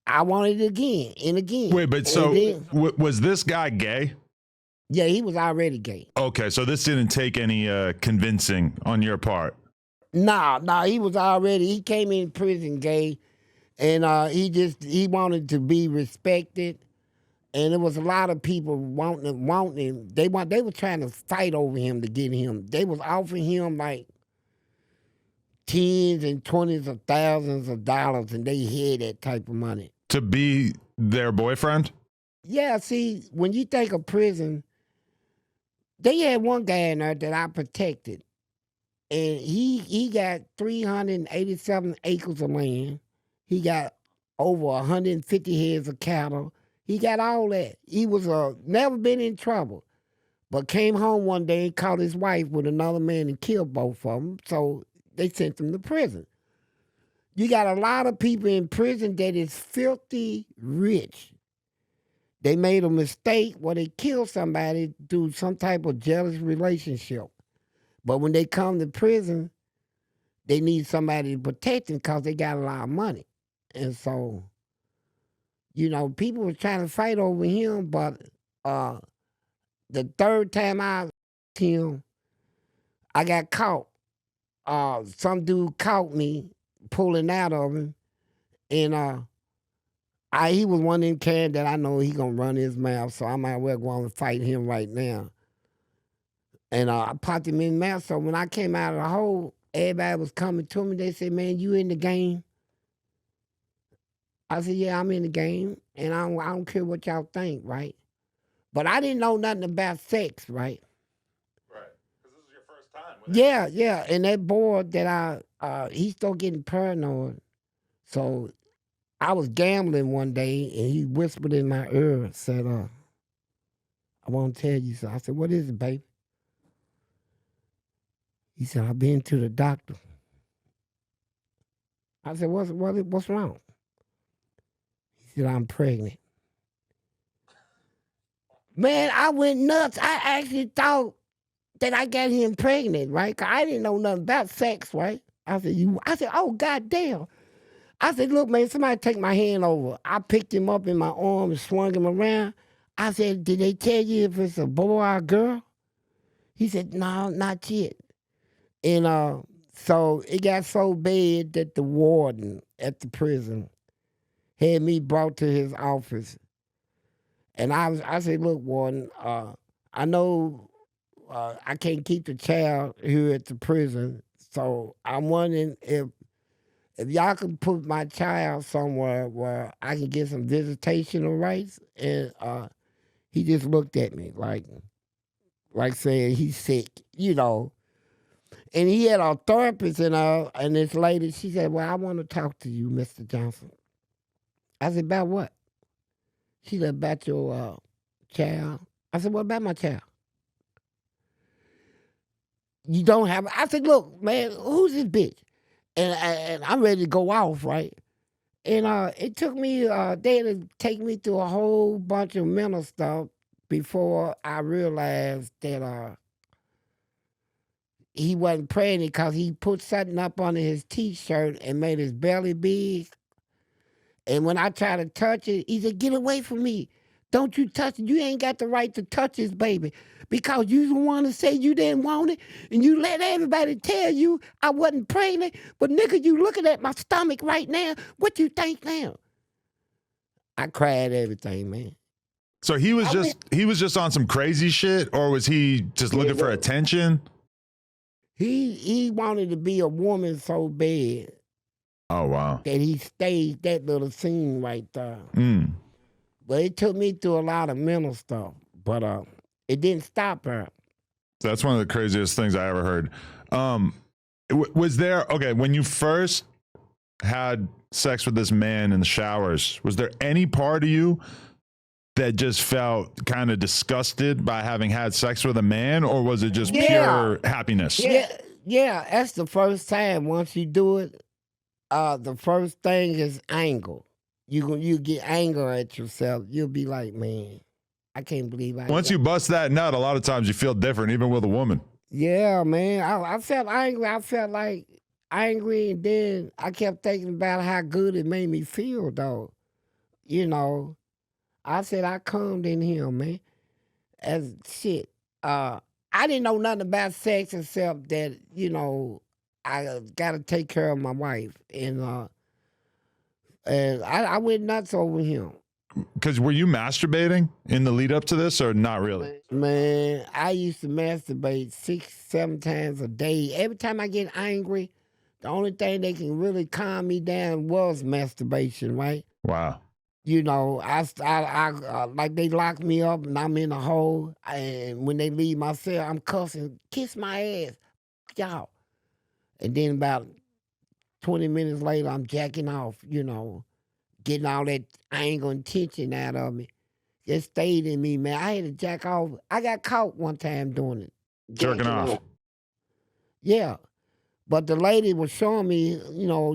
I wanted it again and again. Wait, but and so then, was this guy gay? yeah, he was already gay. Okay, so this didn't take any convincing on your part. Nah, he came in prison gay, and he wanted to be respected, and there was a lot of people wanting him. They were trying to fight over him to get him. They was offering him like tens and twenties of thousands of dollars, and they had that type of money. To be their boyfriend? Yeah, see, when you think of prison, they had one guy in there that I protected. And he got 387 acres of land. He got over 150 heads of cattle. He got all that. He was never been in trouble, but came home one day and caught his wife with another man and killed both of them. So they sent him to prison. You got a lot of people in prison that is filthy rich. They made a mistake where they killed somebody through some type of jealous relationship. But when they come to prison, they need somebody to protect them because they got a lot of money. And so, people were trying to fight over him, but the third time I him, I got caught. Some dude caught me pulling out of him, and he was one in can that I know he gonna run his mouth, so I might well go on and fight him right now. And I popped him in the mouth. So when I came out of the hole, everybody was coming to me. They said, "Man, you in the game?" I said, "Yeah, I'm in the game, and I don't care what y'all think, right?" But I didn't know nothing about sex, right? Right. Because this is your first time. Yeah. And that boy that he started getting paranoid. So I was gambling one day, and he whispered in my ear and said, I want to tell you something. I said, "What is it, baby?" He said, "I've been to the doctor." I said, what's wrong?" He said, "I'm pregnant." Man, I went nuts. I actually thought that I got him pregnant, right? 'Cause I didn't know nothing about sex, right? I said, "Oh, goddamn." I said, "Look, man, somebody take my hand over." I picked him up in my arm and swung him around. I said, "Did they tell you if it's a boy or a girl?" He said, "No, not yet." And so it got so bad that the warden at the prison had me brought to his office. And I said, "Look, warden, I know I can't keep the child here at the prison, so I'm wondering if y'all can put my child somewhere where I can get some visitational rights." And he just looked at me like saying he's sick. And he had a therapist and this lady, she said, "Well, I want to talk to you, Mr. Johnson." I said, "About what?" She said, "About your child." I said, "What about my child?" "You don't have." I said, "Look, man, who's this bitch?" And I'm ready to go off, right? And it took me they had to take me through a whole bunch of mental stuff before I realized that he wasn't pregnant because he put something up under his t-shirt and made his belly big. And when I tried to touch it, he said, "Get away from me. Don't you touch it. You ain't got the right to touch this baby because you the one to say you didn't want it, and you let everybody tell you I wasn't pregnant. But nigga, you looking at my stomach right now. What you think now?" I cried everything, man. So he was just on some crazy shit, or was he just looking for attention? He wanted to be a woman so bad Oh wow. that he staged that little scene right there. Mm. But it took me through a lot of mental stuff. But it didn't stop her. That's one of the craziest things I ever heard. Was there, okay, when you first had sex with this man in the showers, was there any part of you that just felt kind of disgusted by having had sex with a man, or was it just pure happiness? Yeah, that's the first time. Once you do it, the first thing is anger. You get anger at yourself. You'll be like, man, I can't believe I. Once you bust that nut, a lot of times you feel different, even with a woman. Yeah, man. I felt angry. I felt like angry, and then I kept thinking about how good it made me feel, though. You know, I said I calmed in him, man. As shit. I didn't know nothing about sex except that, I got to take care of my wife, and I went nuts over him. Because were you masturbating in the lead up to this, or not really? Man, I used to masturbate 6, 7 times a day. Every time I get angry, the only thing that can really calm me down was masturbation, right? Wow. Like they lock me up and I'm in a hole, and when they leave my cell, I'm cussing, kiss my ass, y'all. And then about 20 minutes later, I'm jacking off, getting all that anger and tension out of me. It stayed in me, man. I had to jack off. I got caught one time doing it. Jerking off. Yeah. But the lady was showing me,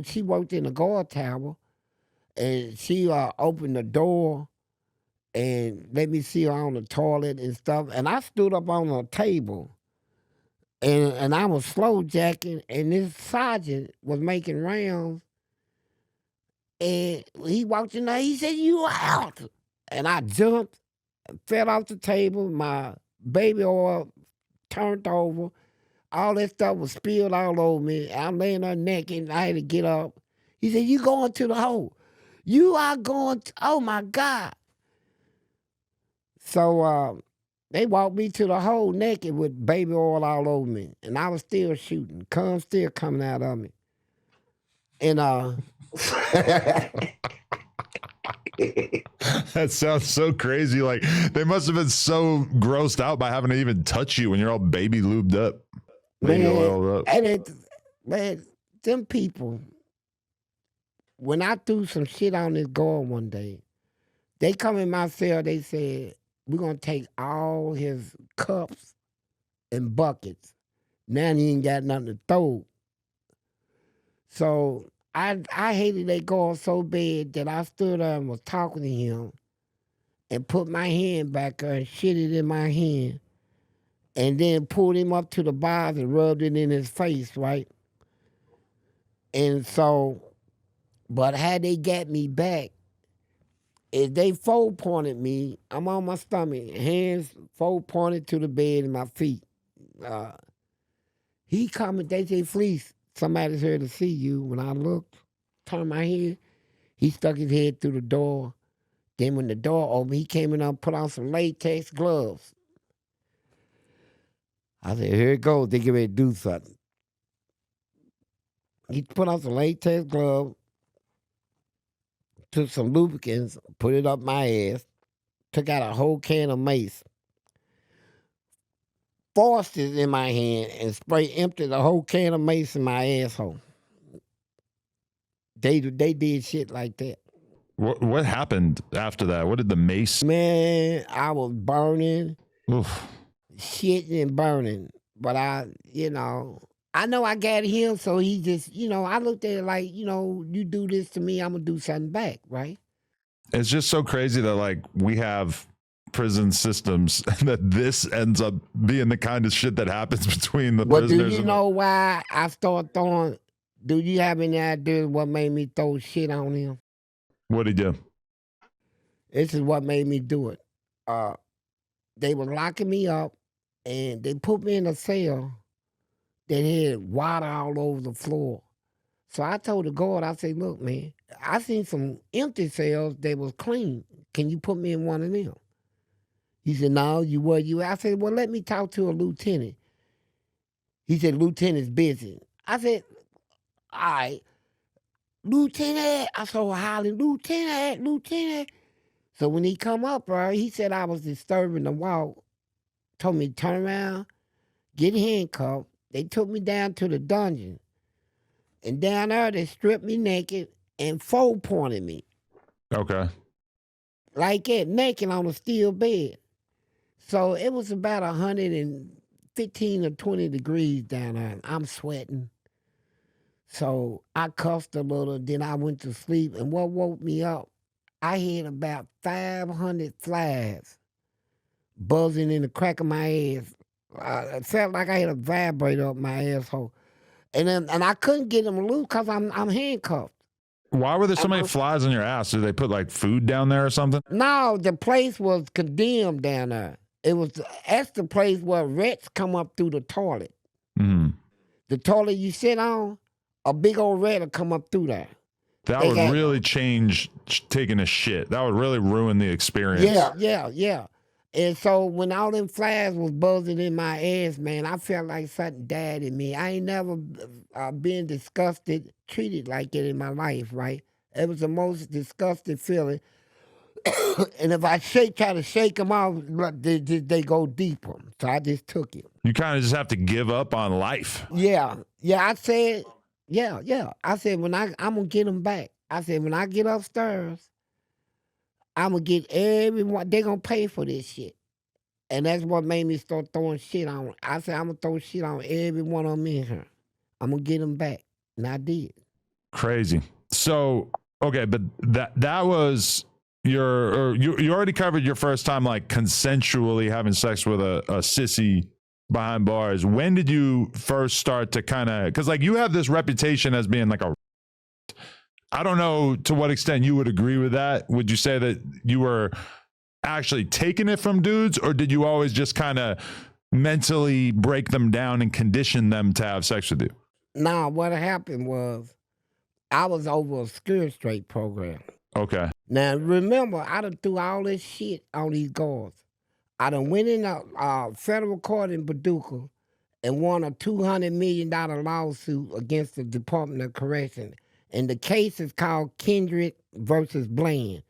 she worked in a guard tower, and she opened the door and let me see her on the toilet and stuff. And I stood up on a table, and I was slow jacking, and this sergeant was making rounds, and he walked in there, he said, "You out." And I jumped, fell off the table, my baby oil turned over, all that stuff was spilled all over me. I'm laying there naked, and I had to get up. He said, "You going to the hole. You are going to," oh my God. So they walked me to the hole naked with baby oil all over me, and I was still shooting. Cum still coming out of me. And that sounds so crazy. Like they must have been so grossed out by having to even touch you when you're all baby lubed up, baby oiled up. And man, them people, when I threw some shit on this guard one day, they come in my cell, they said, "We're going to take all his cups and buckets. Now he ain't got nothing to throw." So I hated that guard so bad that I stood there and was talking to him and put my hand back there and shit it in my hand, and then pulled him up to the bars and rubbed it in his face, right? And so, but had they got me back, if they forward pointed me, I'm on my stomach, hands forward pointed to the bed and my feet. He coming, they say, "Fleece, somebody's here to see you." When I looked, turned my head, he stuck his head through the door. Then when the door opened, he came in and put on some latex gloves. I said, "Here it goes, they get ready to do something." He put on some latex gloves, took some lubricants, put it up my ass, took out a whole can of mace, forced it in my hand, and emptied the whole can of mace in my asshole. They did shit like that. What happened after that? What did the mace? Man, I was burning, Oof. shitting and burning. But I know I got him, so he just, I looked at it like, you do this to me, I'm going to do something back, right? It's just so crazy that like we have prison systems and that this ends up being the kind of shit that happens between the prisoners. Do you know why I started throwing? Do you have any idea what made me throw shit on him? What'd he do? This is what made me do it. They were locking me up, and they put me in a cell that had water all over the floor. So I told the guard, I said, "Look, man, I seen some empty cells that was clean. Can you put me in one of them?" He said, "No, where you at?" I said, "Well, let me talk to a lieutenant." He said, "Lieutenant's busy." I said, "All right, Lieutenant." I started hollering, "Lieutenant, Lieutenant." So when he come up, he said I was disturbing the walk, told me to turn around, get handcuffed. They took me down to the dungeon. And down there, they stripped me naked and 4-pointed me. Okay. Like that, naked on a steel bed. So it was about 115 or 20 degrees down there. I'm sweating. So I cussed a little, then I went to sleep. And what woke me up, I had about 500 flies buzzing in the crack of my ass. It felt like I had a vibrator up my asshole. And I couldn't get them loose because I'm handcuffed. Why were there so many flies on your ass? Did they put like food down there or something? No, the place was condemned down there. That's the place where rats come up through the toilet. Mm-hmm. The toilet you sit on, a big old rat will come up through there. That would really change taking a shit. That would really ruin the experience. Yeah. And so when all them flies was buzzing in my ass, man, I felt like something died in me. I ain't never been disgusted, treated like it in my life, right? It was the most disgusting feeling. And if I try to shake them off, they go deeper. So I just took it. You kind of just have to give up on life. Yeah. I said, I said, I'm going to get them back. I said, when I get upstairs, I'm going to get everyone, they're going to pay for this shit. And that's what made me start throwing shit on. I said, I'm going to throw shit on every one of them in here. I'm going to get them back. And I did. Crazy. So, okay, but that was you already covered your first time like consensually having sex with a sissy behind bars. When did you first start to kind of, because like you have this reputation as being like I don't know to what extent you would agree with that. Would you say that you were actually taking it from dudes, or did you always just kind of mentally break them down and condition them to have sex with you? Nah, what happened was I was over a skirt straight program. Okay. Now remember, I done threw all this shit on these guards. I done went in a federal court in Paducah and won a $200 million lawsuit against the Department of Correction. And the case is called Kendrick versus Bland.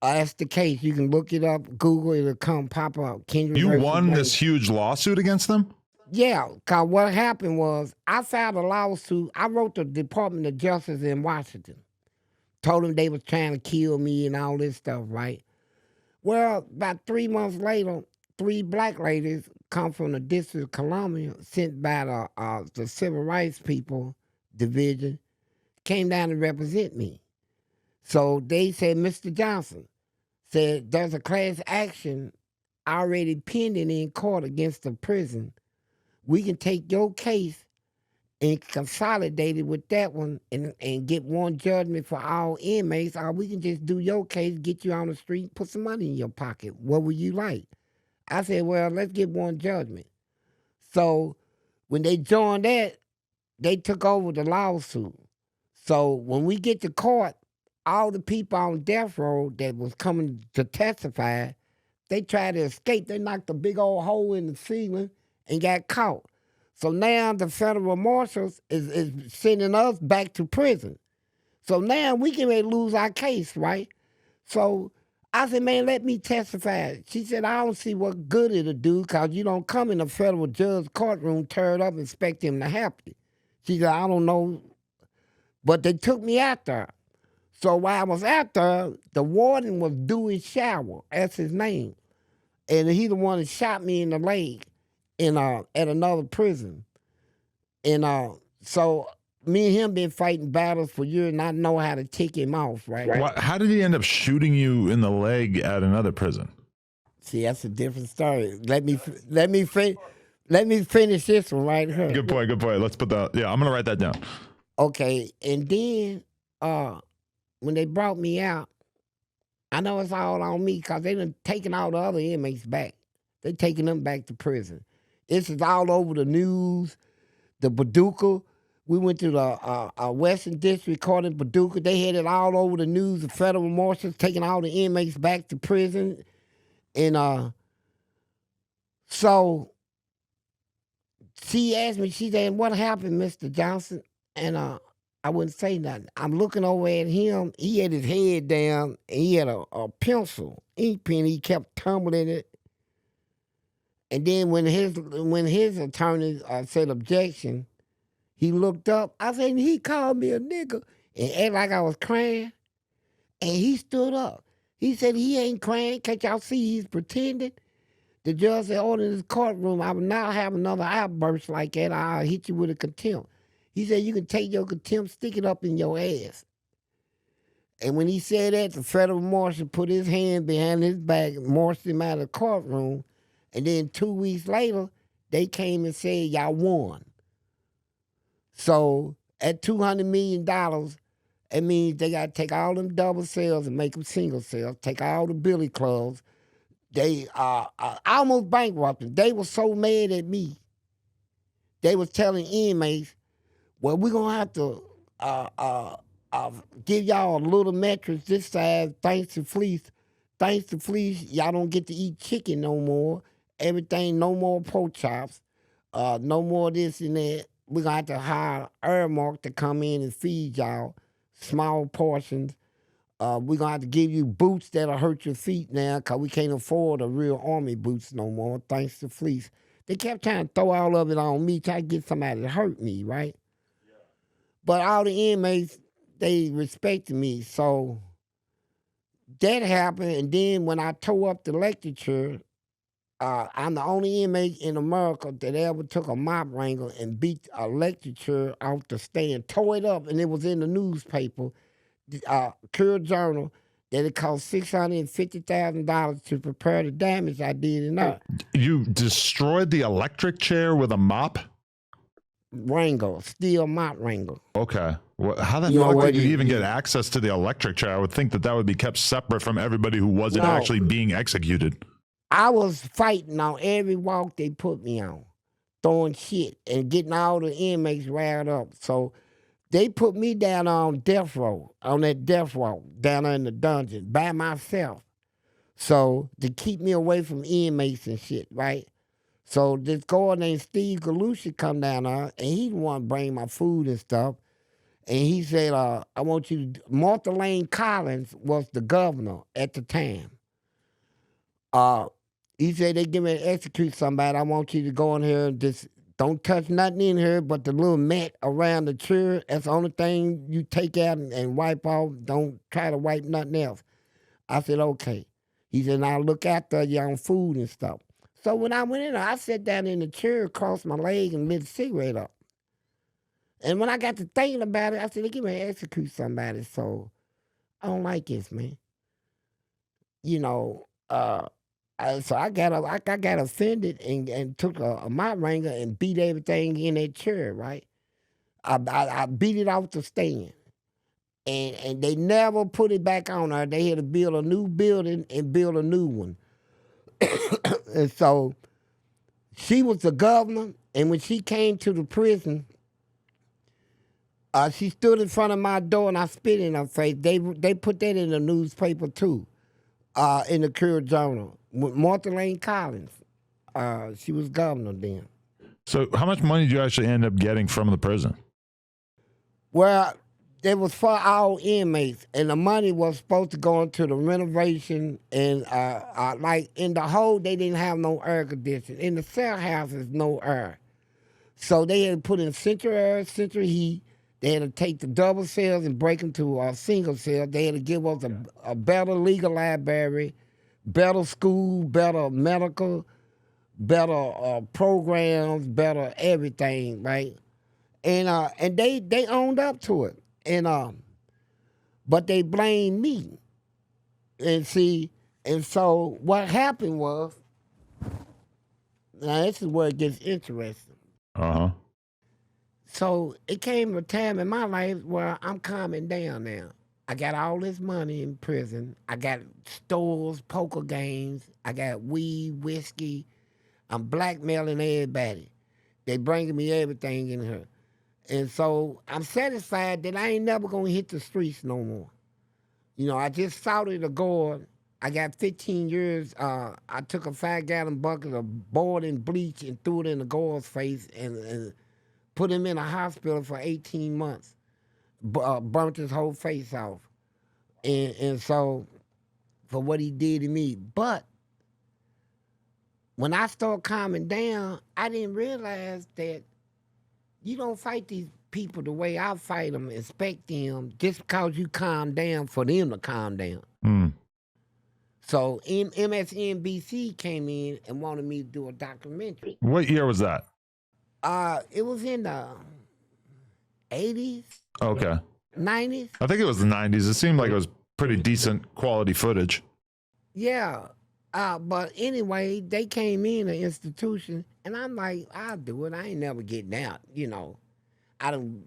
That's the case. You can look it up, Google, it'll come pop up. Kendrick You versus won Bland. this huge lawsuit against them? Yeah, because what happened was I filed a lawsuit. I wrote the Department of Justice in Washington. Told them they was trying to kill me and all this stuff, right? Well, about 3 months later, 3 black ladies come from the District of Columbia, sent by the Civil Rights People Division, came down to represent me. So they said, Mr. Johnson, said there's a class action already pending in court against the prison. We can take your case and consolidate it with that one and get one judgment for all inmates, or we can just do your case, get you on the street, put some money in your pocket. What would you like? I said, well, let's get one judgment. So when they joined that, they took over the lawsuit. So when we get to court, all the people on death row that was coming to testify, they tried to escape. They knocked a big old hole in the ceiling and got caught. So now the federal marshals is sending us back to prison. So now we can ready to lose our case, right? So I said, man, let me testify. She said, I don't see what good it'll do because you don't come in a federal judge's courtroom, turn up, and expect him to help you. She said, I don't know. But they took me out there. So while I was out there, the warden was Dewey Shower. That's his name. And he the one that shot me in the leg at another prison. And so me and him been fighting battles for years, and I know how to tick him off, right? How did he end up shooting you in the leg at another prison? See, that's a different story. Let me finish this one right here. Good point. Let's put that. Yeah, I'm gonna write that down. Okay, and then when they brought me out, I know it's all on me because they done taken all the other inmates back. They taking them back to prison. This is all over the news. The Paducah, we went to the Western District Court in Paducah. They had it all over the news. The federal marshals taking all the inmates back to prison. And so she asked me, she said, what happened, Mr. Johnson? And I wouldn't say nothing. I'm looking over at him. He had his head down, and he had a pencil, ink pen. He kept tumbling it. And then when his attorney said objection, He looked up. I said, he called me a nigga and act like I was crying. And he stood up. He said he ain't crying. Can't y'all see he's pretending? The judge said, oh, in this courtroom, I will not have another outburst like that. I'll hit you with a contempt. He said, you can take your contempt, stick it up in your ass. And when he said that, the federal marshal put his hand behind his back, marched him out of the courtroom. And then 2 weeks later, they came and said, y'all won. So at $200 million, it means they got to take all them double cells and make them single cells, take all the billy clubs. They almost bankrupted. They were so mad at me. They was telling inmates, well, we're going to have to give y'all a little mattress this size thanks to Fleece. Thanks to Fleece, y'all don't get to eat chicken no more. Everything, no more pork chops. No more this and that. We're going to have to hire Airmark to come in and feed y'all small portions. We're going to have to give you boots that'll hurt your feet now because we can't afford the real army boots no more, thanks to Fleece. They kept trying to throw all of it on me, try to get somebody to hurt me, right? Yeah. But all the inmates, they respected me. So that happened. And then when I tore up the lecture, I'm the only inmate in America that ever took a mop wrangle and beat a lecture off the stand, tore it up, and it was in the newspaper, Courier Journal, that it cost $650,000 to prepare the damage I did in there. You destroyed the electric chair with a mop? Wrangle, steel mop wrangle. Okay. Well, how the fuck did you even get access to the electric chair? I would think that would be kept separate from everybody who wasn't actually being executed. I was fighting on every walk they put me on, throwing shit and getting all the inmates riled up. So they put me down on death row, on that death row, down there in the dungeon by myself. So to keep me away from inmates and shit, right? So this guy named Steve Galusha come down there, and he didn't want to bring my food and stuff. And he said, I want you to, Martha Lane Collins was the governor at the time. He said, they give me to execute somebody. I want you to go in here and just don't touch nothing in here but the little mat around the chair. That's the only thing you take out and wipe off. Don't try to wipe nothing else. I said, okay. He said, now look after your own food and stuff. So when I went in there, I sat down in the chair, crossed my leg, and lit a cigarette up. And when I got to thinking about it, I said, they give me to execute somebody. So I don't like this, man. You know, so I got offended and took a mop wrangle and beat everything in that chair, right? I beat it off the stand. And they never put it back on her. They had to build a new building and build a new one. And so she was the governor, and when she came to the prison, she stood in front of my door and I spit in her face. They put that in the newspaper too, in the Courier Journal. With Martha Lane Collins, she was governor then. So how much money did you actually end up getting from the prison? Well, it was for all inmates, and the money was supposed to go into the renovation. And like in the hole, they didn't have no air conditioning. In the cell houses, no air. So they had to put in central air, central heat. They had to take the double cells and break them to a single cell. They had to give us a better legal library, better school, better medical, better programs, better everything, right? And they owned up to it. And but they blamed me. And so what happened was, now this is where it gets interesting. Uh-huh. So it came a time in my life where I'm calming down now. I got all this money in prison. I got stores, poker games. I got weed, whiskey. I'm blackmailing everybody. They bringing me everything in here. And so I'm satisfied that I ain't never going to hit the streets no more. You know, I just salted a gourd. I got 15 years. I took a 5-gallon bucket of boiling bleach and threw it in the gourd's face and put him in a hospital for 18 months. Burnt his whole face off. And so, for what he did to me. But when I started calming down, I didn't realize that You don't fight these people the way I fight them, expect them, just because you calm down for them to calm down. Mm. So MSNBC came in and wanted me to do a documentary. What year was that? It was in the 80s, Okay. 90s. I think it was the 90s. It seemed like it was pretty decent quality footage. Yeah. But anyway, they came in the institution, and I'm like, I'll do it. I ain't never getting out, you know. I'm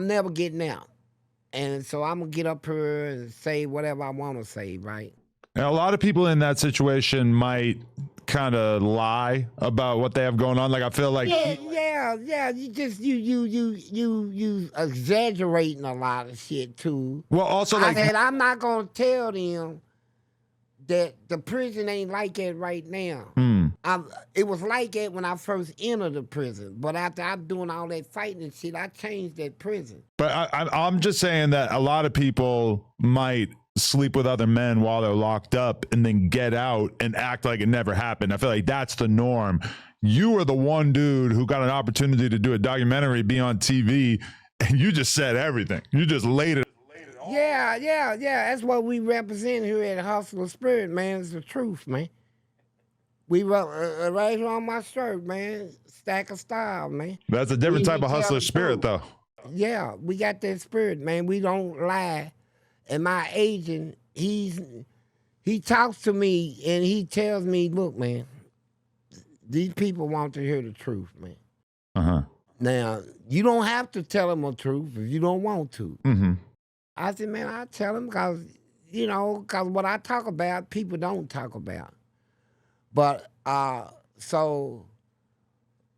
never getting out. And so I'm going to get up here and say whatever I want to say, right? Now, a lot of people in that situation might kind of lie about what they have going on. Like, I feel like Yeah. You exaggerating a lot of shit too. Well, also like I said I'm not gonna tell them that the prison ain't like that right now. It was like that when I first entered the prison, but after I'm doing all that fighting and shit, I changed that prison. But I'm just saying that a lot of people might sleep with other men while they're locked up and then get out and act like it never happened. I feel like that's the norm. You were the one dude who got an opportunity to do a documentary, be on TV, and you just said everything. You just laid it. Yeah. That's what we represent here at Hustler Spirit, man. It's the truth, man. We wrote right here on my shirt, man. Stack of style, man. That's a different type of hustler spirit, though. Yeah, we got that spirit, man. We don't lie. And my agent, he talks to me and he tells me, look, man, these people want to hear the truth, man. Uh-huh. Now, you don't have to tell them the truth if you don't want to. Mm-hmm. I said, man, I tell them because what I talk about, people don't talk about. But, now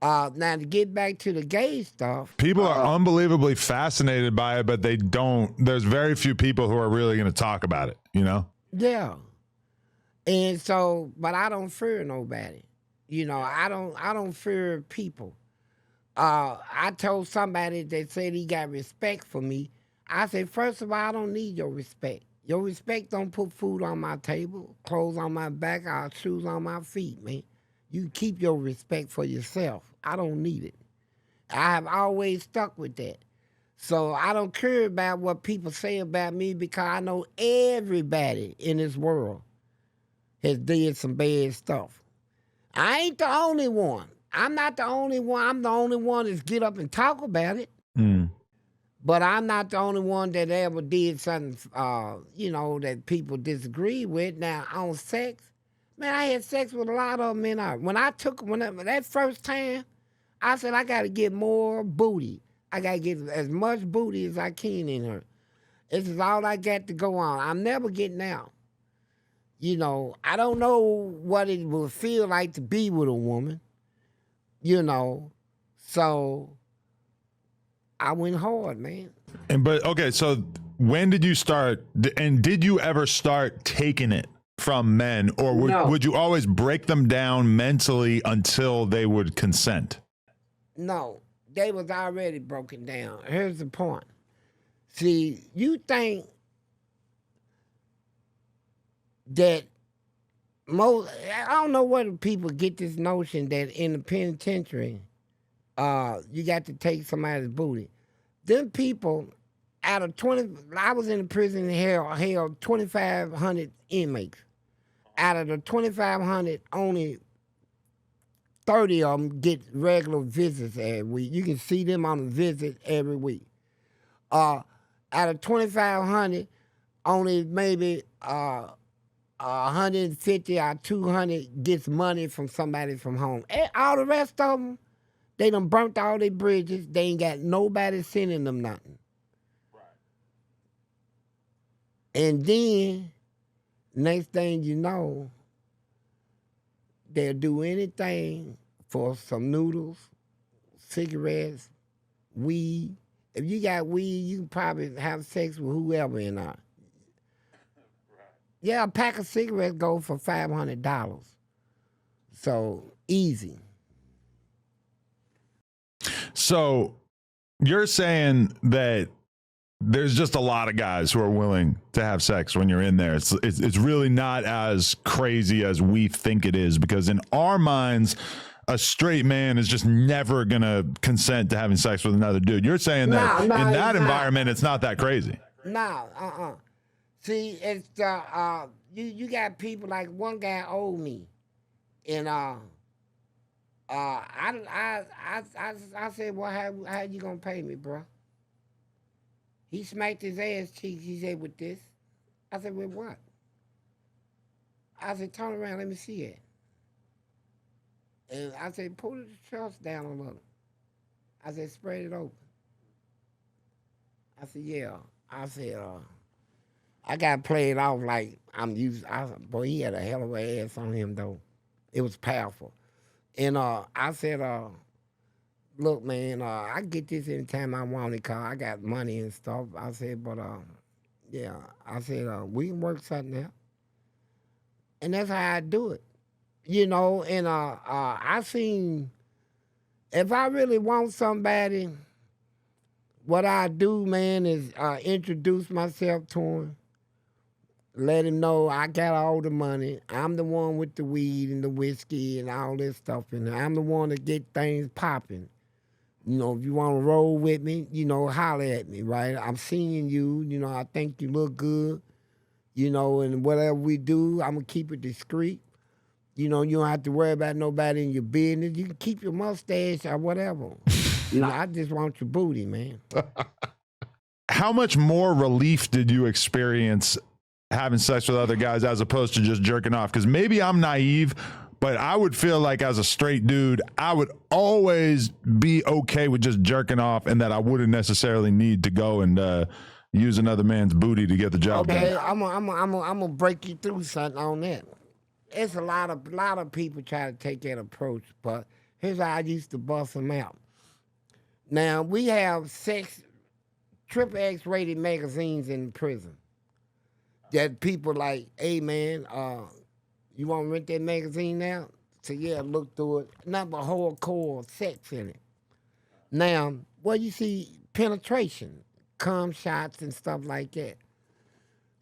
to get back to the gay stuff. People are unbelievably fascinated by it, but they don't. There's very few people who are really going to talk about it, you know? Yeah. And so, but I don't fear nobody. You know, I don't fear people. I told somebody that said he got respect for me. I said, first of all, I don't need your respect. Your respect don't put food on my table, clothes on my back, or shoes on my feet, man. You keep your respect for yourself. I don't need it. I have always stuck with that. So I don't care about what people say about me because I know everybody in this world has did some bad stuff. I ain't the only one. I'm not the only one. I'm the only one that's get up and talk about it. But I'm not the only one that ever did something, that people disagree with. Now, on sex, man, I had sex with a lot of them in our. That first time, I said, I got to get more booty. I got to get as much booty as I can in her. This is all I got to go on. I'm never getting out. You know, I don't know what it will feel like to be with a woman, so I went hard, man. So when did you start, and did you ever start taking it from men, or would you always break them down mentally until they would consent? No, they was already broken down. Here's the point. See, you think that I don't know where people get this notion that in the penitentiary, you got to take somebody's booty. Them people, out of 20, I was in the prison held 2,500 inmates. Out of the 2,500, only 30 of them get regular visits every week. You can see them on a visit every week. Out of 2,500, only maybe 150 or 200 gets money from somebody from home. And all the rest of them, they done burnt all their bridges. They ain't got nobody sending them nothing. Right. And then, next thing you know, they'll do anything for some noodles, cigarettes, weed. If you got weed, you can probably have sex with whoever in there. Yeah, a pack of cigarettes go for $500. So, easy. So, you're saying that there's just a lot of guys who are willing to have sex when you're in there. It's really not as crazy as we think it is, because in our minds, a straight man is just never gonna consent to having sex with another dude. You're saying that in that environment, it's not that crazy. No. See, it's you got people like one guy owed me, and I said, well, how you gonna pay me, bro? He smacked his ass cheeks. He said, with this. I said, with what? I said, turn around, let me see it. And I said, pull the trust down a little. I said, spread it open. I said, yeah. I said, I got played off like I'm used. Boy, he had a hell of a ass on him, though. It was powerful. And I said, look, man, I get this anytime I want it, cause I got money and stuff. I said, but yeah, I said, we can work something out. And that's how I do it. You know, and I seen, if I really want somebody, what I do, man, is introduce myself to him, let him know I got all the money. I'm the one with the weed and the whiskey and all this stuff in there. I'm the one that get things popping. You know, if you want to roll with me, you know, holler at me, right? I'm seeing you. You know, I think you look good. You know, and whatever we do, I'm going to keep it discreet. You know, you don't have to worry about nobody in your business. You can keep your mustache or whatever. You know, I just want your booty, man. How much more relief did you experience having sex with other guys as opposed to just jerking off? Because maybe I'm naive, but I would feel like as a straight dude, I would always be okay with just jerking off, and that I wouldn't necessarily need to go and use another man's booty to get the job done. Okay, I'm gonna break you through something on that. It's a lot of people try to take that approach, but here's how I used to bust them out. Now we have triple X rated magazines in prison that people like, hey man, you want to rent that magazine out? So yeah, look through it. Nothing but hardcore sex in it. Now, well, you see penetration, cum shots and stuff like that.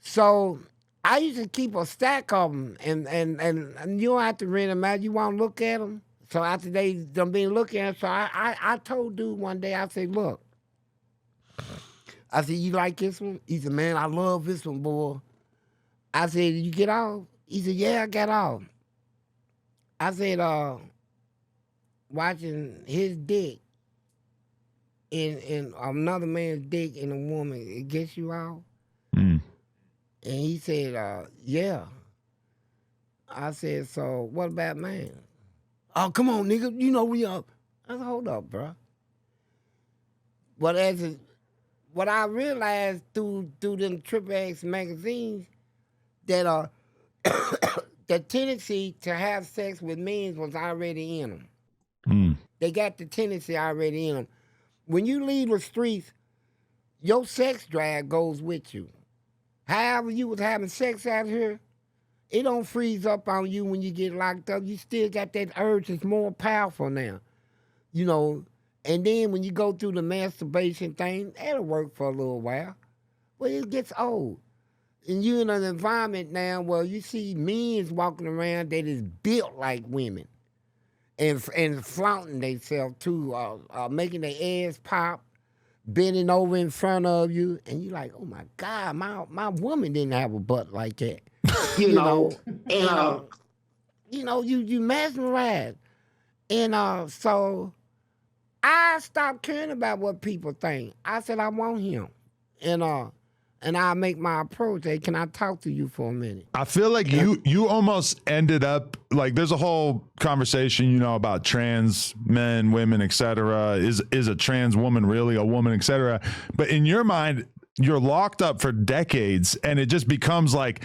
So I used to keep a stack of them, and you don't have to rent them out. You want to look at them? So after they done been looking at them, so I told dude one day, I said, look, I said, you like this one? He said, man, I love this one, boy. I said, did you get off? He said, yeah, I got off. I said, watching his dick in another man's dick in a woman, it gets you off? Mm. And he said, yeah. I said, so what about man? Oh, come on, nigga. You know we are. I said, hold up, bro. But what I realized through them Triple X magazines, that the tendency to have sex with men was already in them. Mm. They got the tendency already in them. When you leave the streets, your sex drive goes with you. However you was having sex out here, it don't freeze up on you when you get locked up. You still got that urge. It's more powerful now, you know. And then when you go through the masturbation thing, that'll work for a little while. But it gets old. And you in an environment now where you see men walking around that is built like women and flaunting themselves too, making their ass pop, bending over in front of you, and you like, oh my God, my woman didn't have a butt like that. you know, and you mesmerized. And so I stopped caring about what people think. I said I want him. And I'll make my approach. Hey, can I talk to you for a minute? I feel like you almost ended up like there's a whole conversation, you know, about trans men, women, etc. Is a trans woman really a woman, etc. But in your mind, you're locked up for decades, and it just becomes like,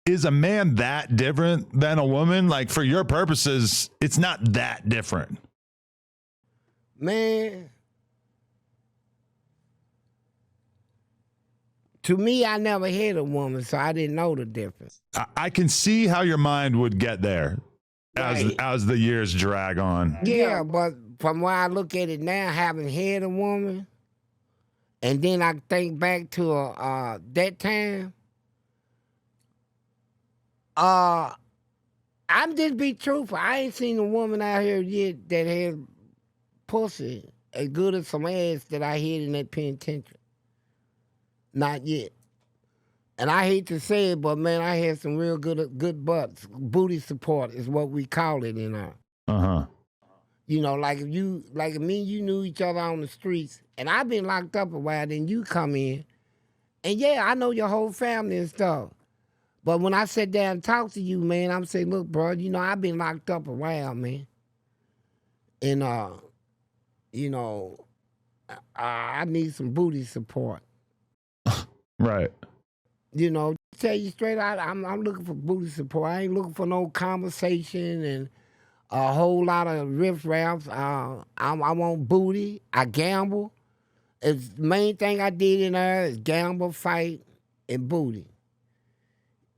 is a man that different than a woman? Like for your purposes, it's not that different. Man. To me, I never had a woman, so I didn't know the difference. I can see how your mind would get there Right. as the years drag on. Yeah, but from where I look at it now, having had a woman, and then I think back to that time, I'm just be truthful. I ain't seen a woman out here yet that has pussy as good as some ass that I hit in that penitentiary. Not yet. And I hate to say it, but man, I had some real good butts. Booty support is what we call it in our. Uh-huh. You know, like if me and you knew each other on the streets, and I've been locked up a while, then you come in, and yeah, I know your whole family and stuff. But when I sit down and talk to you, man, I'm saying, look, bro, you know, I've been locked up a while, man. And you know, I need some booty support. Right. You know, tell you straight out, I'm looking for booty support. I ain't looking for no conversation and a whole lot of riff-raffs. I want booty. I gamble. It's the main thing I did in there is gamble, fight, and booty.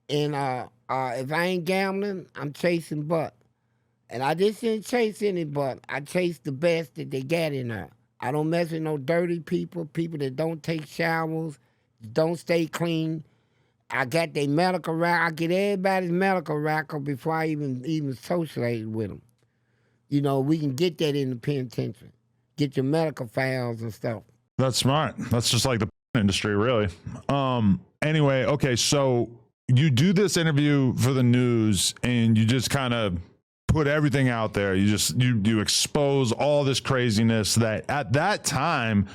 And if I ain't gambling, I'm chasing butt. And I just didn't chase any butt. I chase the best that they got in there. I don't mess with no dirty people that don't take showers, don't stay clean. I got their medical record. I get everybody's medical record before I even socialize with them. You know, we can get that in the penitentiary. Get your medical files and stuff. That's smart. That's just like the industry, really. Anyway, okay, so you do this interview for the news and you just kind of put everything out there. You expose all this craziness that at that time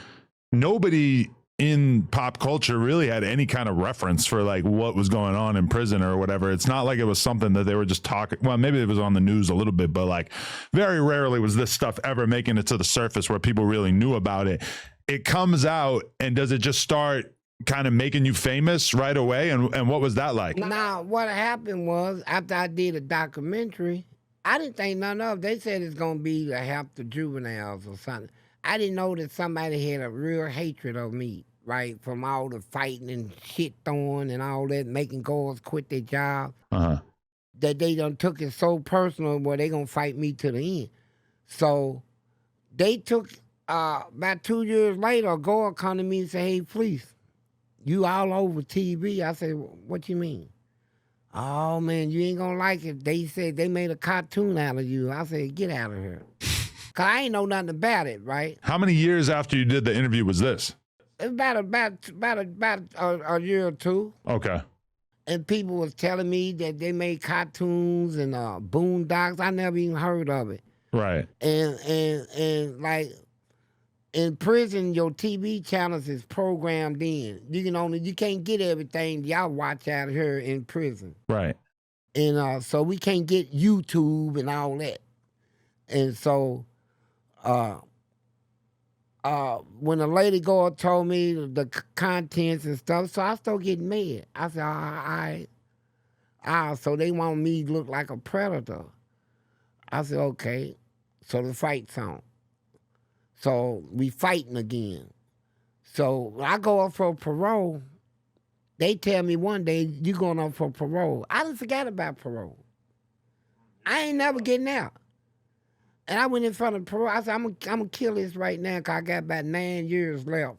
nobody in pop culture really had any kind of reference for like what was going on in prison or whatever. It's not like it was something that they were just talking. Well, maybe it was on the news a little bit, but like very rarely was this stuff ever making it to the surface where people really knew about it. It comes out, and does it just start kind of making you famous right away? And what was that like? Now, what happened was after I did a documentary, I didn't think none of it. They said it's going to be to help the juveniles or something. I didn't know that somebody had a real hatred of me, right? From all the fighting and shit throwing and all that, making girls quit their job. Uh-huh. That they done took it so personal where they going to fight me to the end. So they took, about 2 years later, a girl come to me and say, hey, Fleece, you all over TV. I said, what you mean? Oh, man, you ain't going to like it. They said they made a cartoon out of you. I said, get out of here. Because I ain't know nothing about it, right? How many years after you did the interview was this? It's about a year or two. Okay. And people was telling me that they made cartoons and Boondocks. I never even heard of it. Right. And like in prison, your TV channels is programmed in. You can't get everything y'all watch out here in prison. Right. And so we can't get YouTube and all that. And so when a lady girl told me the contents and stuff, so I started getting mad. I said, all right, so they want me to look like a predator. I said, okay. So the fight's on. So we fighting again. So when I go up for parole, they tell me one day, you going up for parole. I done forgot about parole. I ain't never getting out. And I went in front of parole. I said, I'm gonna kill this right now because I got about 9 years left.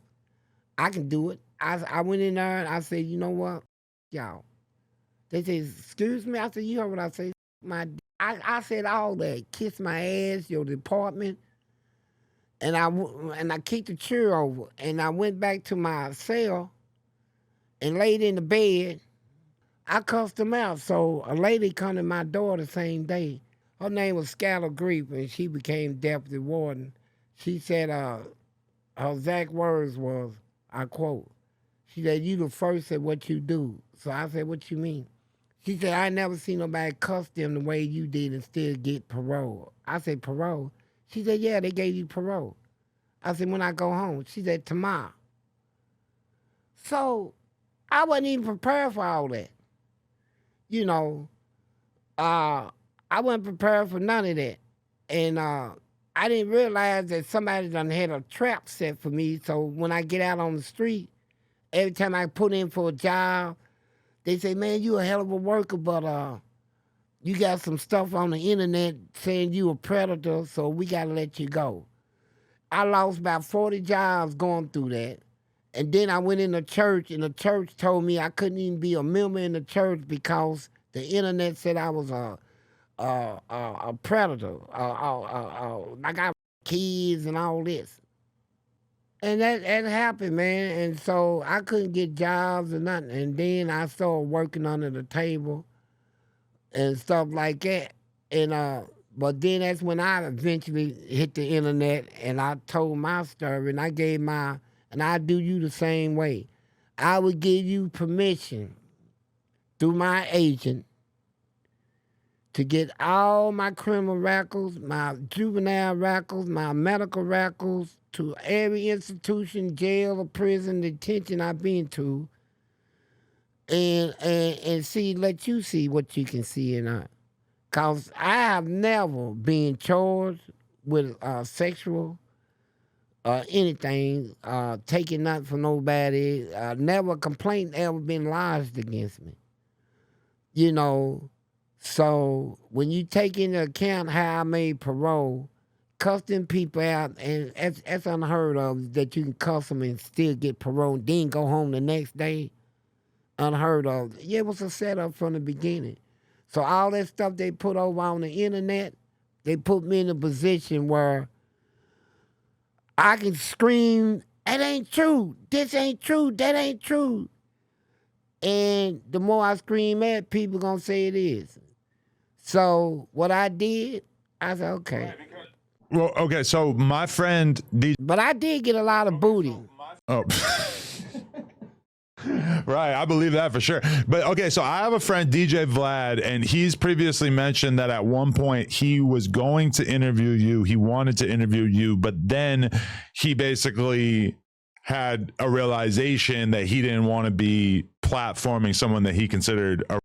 I can do it. I went in there and I said, you know what, y'all. They said, excuse me? I said, you heard what I said? I said all that. Kiss my ass, your department. And I kicked the chair over. And I went back to my cell and laid in the bed. I cussed them out. So a lady come to my door the same day. Her name was Skylar Grief, and she became deputy warden. She said her exact words was, I quote, she said, you the first at what you do. So I said, what you mean? She said, I never seen nobody cuss them the way you did and still get parole. I said, parole? She said, yeah, they gave you parole. I said, when I go home? She said, tomorrow. So I wasn't even prepared for all that. You know, I wasn't prepared for none of that. And I didn't realize that somebody done had a trap set for me. So when I get out on the street, every time I put in for a job, they say, man, you a hell of a worker, but you got some stuff on the internet saying you a predator, so we got to let you go. I lost about 40 jobs going through that. And then I went in the church, and the church told me I couldn't even be a member in the church because the internet said I was a predator. Like I kids and all this. And that happened, man. And so I couldn't get jobs or nothing. And then I started working under the table and stuff like that. And but then that's when I eventually hit the internet and I told my story and I gave my and I do you the same way. I would give you permission through my agent to get all my criminal records, my juvenile records, my medical records to every institution, jail or prison, detention I've been to, and see, let you see what you can see in her. Cause I have never been charged with sexual anything, taking nothing from nobody. Never a complaint ever been lodged against me. You know, so when you take into account how I made parole, cuss them people out, and that's unheard of that you can cuss them and still get parole, then go home the next day. Unheard of. Yeah, it was a setup from the beginning. So all that stuff they put over on the internet, they put me in a position where I can scream, that ain't true, this ain't true, that ain't true. And the more I scream at, people gonna say it is. So what I did, I said, okay. Well, okay, so my friend DJ. But I did get a lot of booty. Oh. Right, I believe that for sure. But okay, so I have a friend, DJ Vlad, and he's previously mentioned that at one point he was going to interview you. He wanted to interview you, but then he basically had a realization that he didn't want to be platforming someone that he considered a.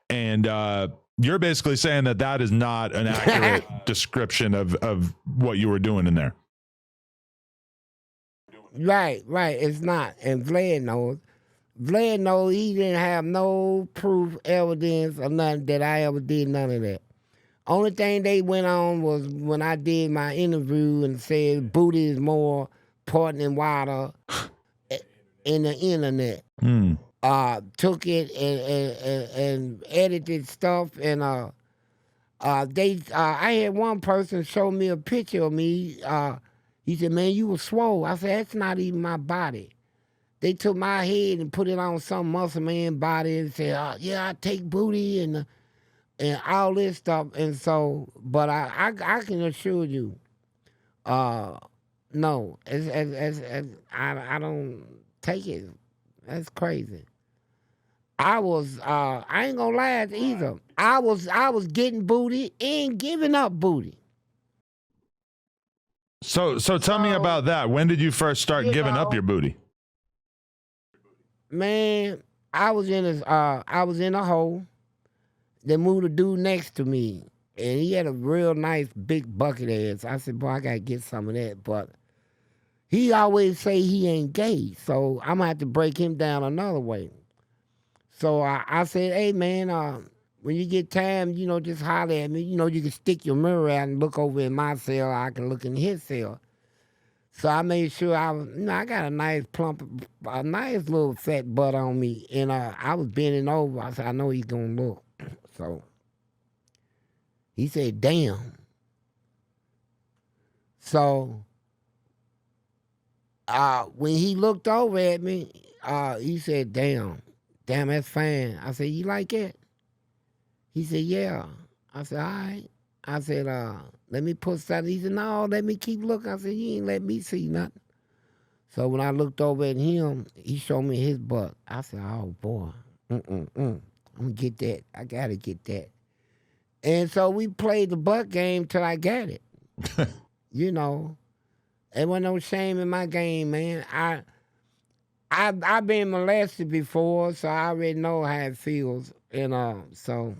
And you're basically saying that that is not an accurate description of what you were doing in there. Right, it's not. And Vlad knows. Vlad knows he didn't have no proof, evidence, or nothing that I ever did none of that. Only thing they went on was when I did my interview and said booty is more important than water in the internet. Took it and edited stuff and I had one person show me a picture of me. He said, "Man, you were swole." I said, "That's not even my body." They took my head and put it on some muscle man body and said, "Yeah, I take booty and all this stuff." And so, but I can assure you, no, I don't take it. That's crazy. I ain't gonna lie either. I was getting booty and giving up booty. So tell me about that. When did you first start giving up your booty? Man, I was in a hole. They moved a dude next to me, and he had a real nice big bucket ass. I said, "Boy, I gotta get some of that." But he always say he ain't gay, so I'm gonna have to break him down another way. So I said, "Hey man, when you get time, just holler at me. You can stick your mirror out and look over in my cell. I can look in his cell." So I made sure I got a nice a nice little fat butt on me, and I was bending over. I said, "I know he's gonna look." So he said, "Damn." So when he looked over at me, he said, "Damn, that's fine." I said, "You like it?" He said, "Yeah." I said, "All right." I said, "Let me put something." He said, "No, let me keep looking." I said, "You ain't let me see nothing." So when I looked over at him, he showed me his butt. I said, "Oh boy, I'm gonna get that. I gotta get that." And so we played the butt game till I got it. There wasn't no shame in my game, man. I've been molested before, so I already know how it feels. So.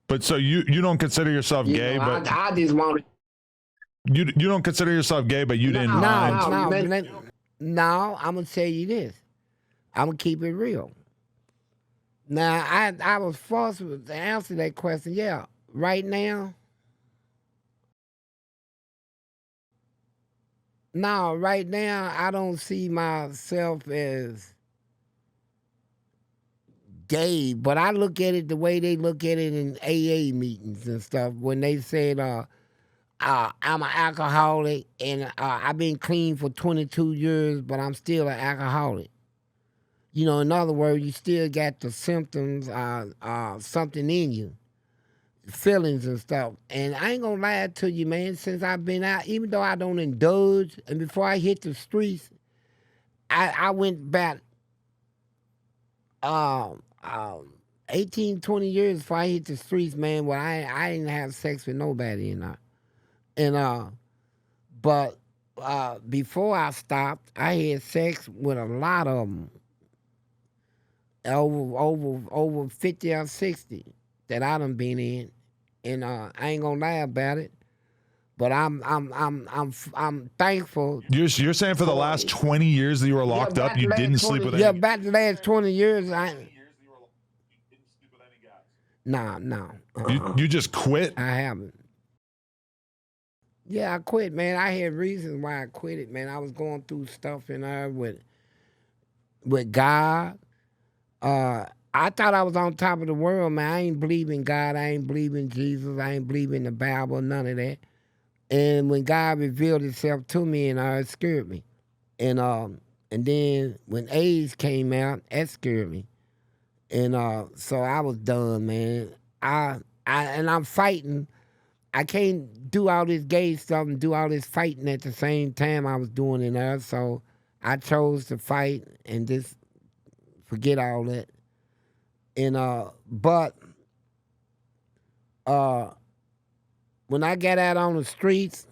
But so you don't consider yourself gay, but I just want you don't consider yourself gay, but you didn't mind. No, I'm gonna tell you this. I'm gonna keep it real. Now I was forced to answer that question. Yeah, right now. No, right now I don't see myself as gay, but I look at it the way they look at it in AA meetings and stuff when they said, I'm an alcoholic and I've been clean for 22 years, but I'm still an alcoholic. You know, in other words, you still got the symptoms, something in you, feelings and stuff. And I ain't gonna lie to you, man, since I've been out, even though I don't indulge, and before I hit the streets, I went back 18, 20 years before I hit the streets, man, where I didn't have sex with nobody but before I stopped, I had sex with a lot of them, over 50 or 60 that I done been in, and I ain't gonna lie about it. But I'm thankful. You're saying for the last 20 years that you were locked up, you didn't sleep with any? Yeah, about the last 20 years, No. You just quit? I haven't. Yeah, I quit, man. I had reasons why I quit it, man. I was going through stuff in there with God. I thought I was on top of the world, man. I ain't believe in God. I ain't believe in Jesus. I ain't believe in the Bible, none of that. And when God revealed himself to me, and it scared me. And then when AIDS came out, that scared me. And so I was done, man. And I'm fighting. I can't do all this gay stuff and do all this fighting at the same time I was doing in there. So I chose to fight and just forget all that. And but when I got out on the streets,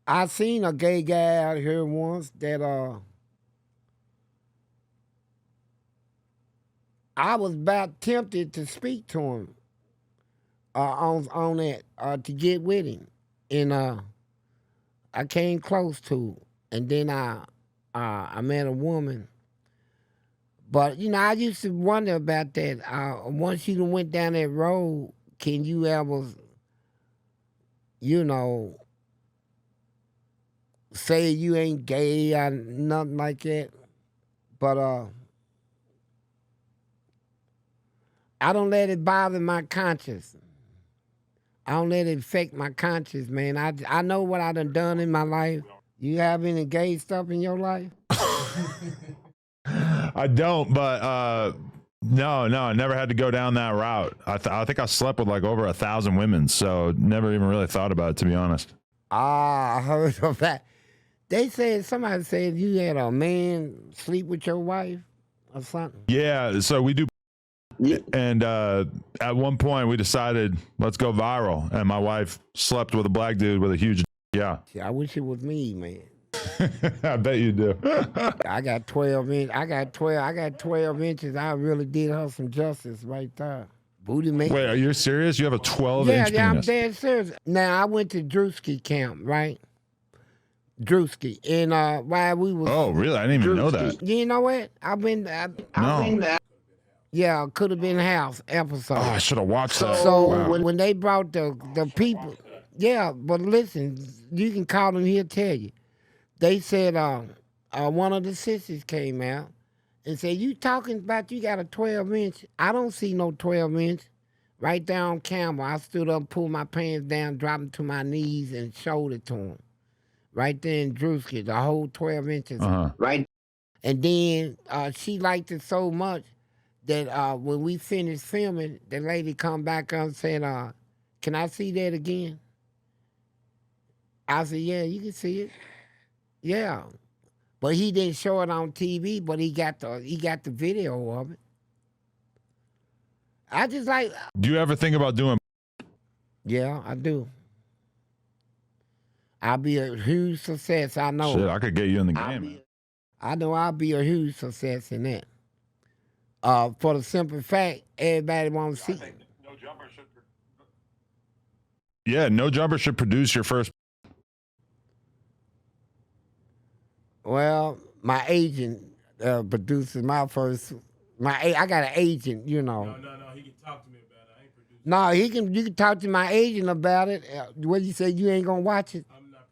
I seen a gay guy out here once that I was about tempted to speak to him on that to get with him, and I came close to, and then I met a woman. But you know, I used to wonder about that. Once you done went down that road, can you ever, you know, say you ain't gay or nothing like that? But I don't let it bother my conscience. I don't let it affect my conscience, man. I know what I done in my life. You have any gay stuff in your life? I don't, but no, I never had to go down that route. I think I slept with like over 1,000 women, so never even really thought about it, to be honest. I heard of that. Somebody said you had a man sleep with your wife or something. Yeah, so we do. And at one point we decided, let's go viral. And my wife slept with a black dude with a huge yeah. I wish it was me, man. I bet you do. I got 12 inches. I got 12 inches. I really did her some justice right there. Booty man. Wait, are you serious? You have a 12-inch penis? Yeah, I'm dead serious. Now I went to Drewski camp, right? Drewski, and while we was. Oh, really? I didn't even know that. You know what? I've been there. Yeah, could have been house episode. Oh, I should have watched that. So wow. when they brought the people, yeah, but listen, you can call them. He'll tell you. They said one of the sisters came out and said, "You talking about you got a 12-inch? I don't see no 12-inch." Right there on camera, I stood up, pulled my pants down, dropped them to my knees, and showed it to him. Right there in Drewski, the whole 12 inches. Right. And then she liked it so much that when we finished filming, the lady come back and said, "Can I see that again?" I said, "Yeah, you can see it." Yeah, but he didn't show it on TV, but he got the video of it. I just like. Do you ever think about doing? Yeah, I do. I'll be a huge success. I know. Shit, I could get you in the game. I know I'll be a huge success in that. For the simple fact, everybody wants to see. No Jumper should. Yeah, No Jumper should produce your first. Well, my agent produces my first. I got an agent, you know. No. He can talk to me about it. I ain't producing. No, you can talk to my agent about it. What you say? You ain't gonna watch it? I'm not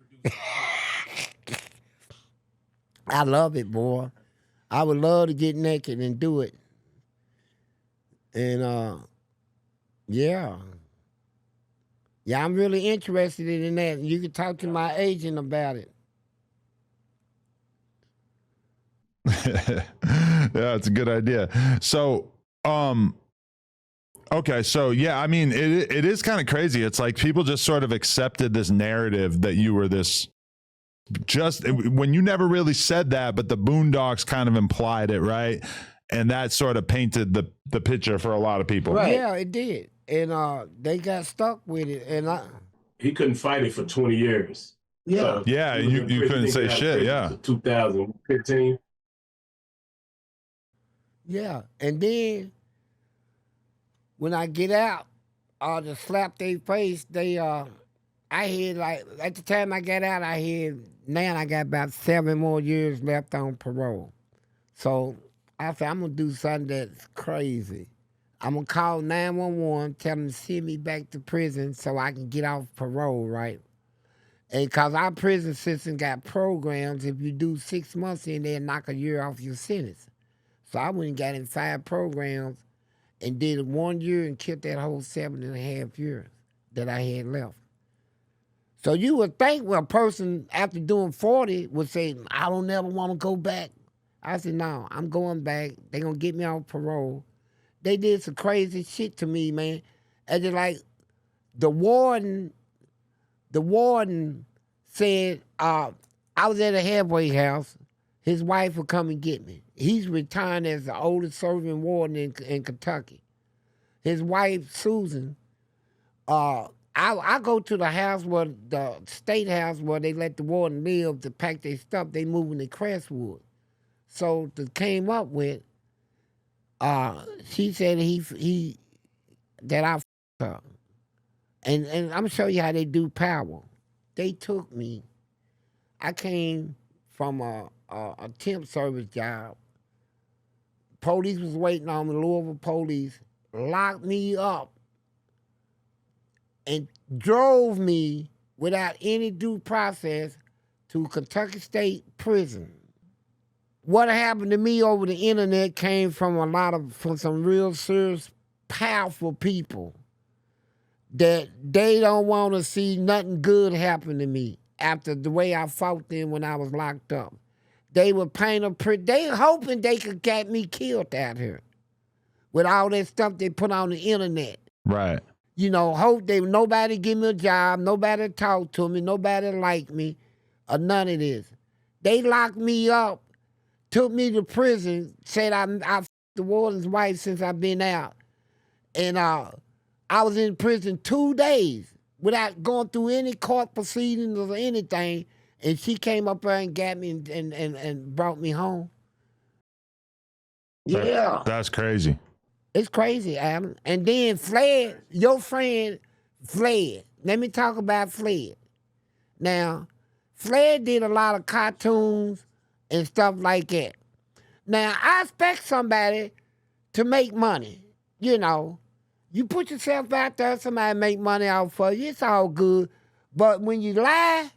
producing. I love it, boy. I would love to get naked and do it. And yeah. Yeah, I'm really interested in that. You can talk to my agent about it. Yeah, it's a good idea. So, okay, so yeah, I mean, it is kind of crazy. It's like people just sort of accepted this narrative that you were this just when you never really said that, but the Boondocks kind of implied it, right? And that sort of painted the picture for a lot of people. Right. Yeah, it did. And they got stuck with it. And He couldn't fight it for 20 years. Yeah. Yeah, you couldn't say shit. Yeah. 2015. Yeah. And then when I get out, to slap their face, I had like at the time I got out, now I got about 7 more years left on parole. So I said I'm gonna do something that's crazy. I'm gonna call 911, tell them to send me back to prison so I can get off parole, right? And cause our prison system got programs, if you do 6 months in there, knock a year off your sentence. So I went and got in 5 programs and did 1 year and killed that whole 7.5 years that I had left. So you would think a person after doing 40 would say, I don't never want to go back. I said, no, I'm going back. They gonna get me off parole. They did some crazy shit to me, man. And just like the warden said, I was at a halfway house. His wife would come and get me. He's retired as the oldest serving warden in Kentucky. His wife, Susan, I go to the house the state house where they let the warden live to pack their stuff. They moving to Crestwood. So they came up with, she said that I f***ed her. And I'm gonna show you how they do power. They took me. I came from a temp service job. Police was waiting on me, Louisville police, locked me up and drove me without any due process to Kentucky State Prison. What happened to me over the internet came from some real serious, powerful people that they don't want to see nothing good happen to me after the way I fought them when I was locked up. They would paint they hoping they could get me killed out here with all that stuff they put on the internet. Right. You know, nobody give me a job, nobody talk to me, nobody like me, or none of this. They locked me up, took me to prison, said I f***ed the warden's wife since I've been out. And I was in prison 2 days without going through any court proceedings or anything. And she came up there and got me and brought me home. Yeah. That's crazy. It's crazy, Adam. And then Fled, your friend Fled. Let me talk about Fled. Now, Fled did a lot of cartoons and stuff like that. Now, I expect somebody to make money. You know, you put yourself out there, somebody make money out for you, it's all good. But when you lie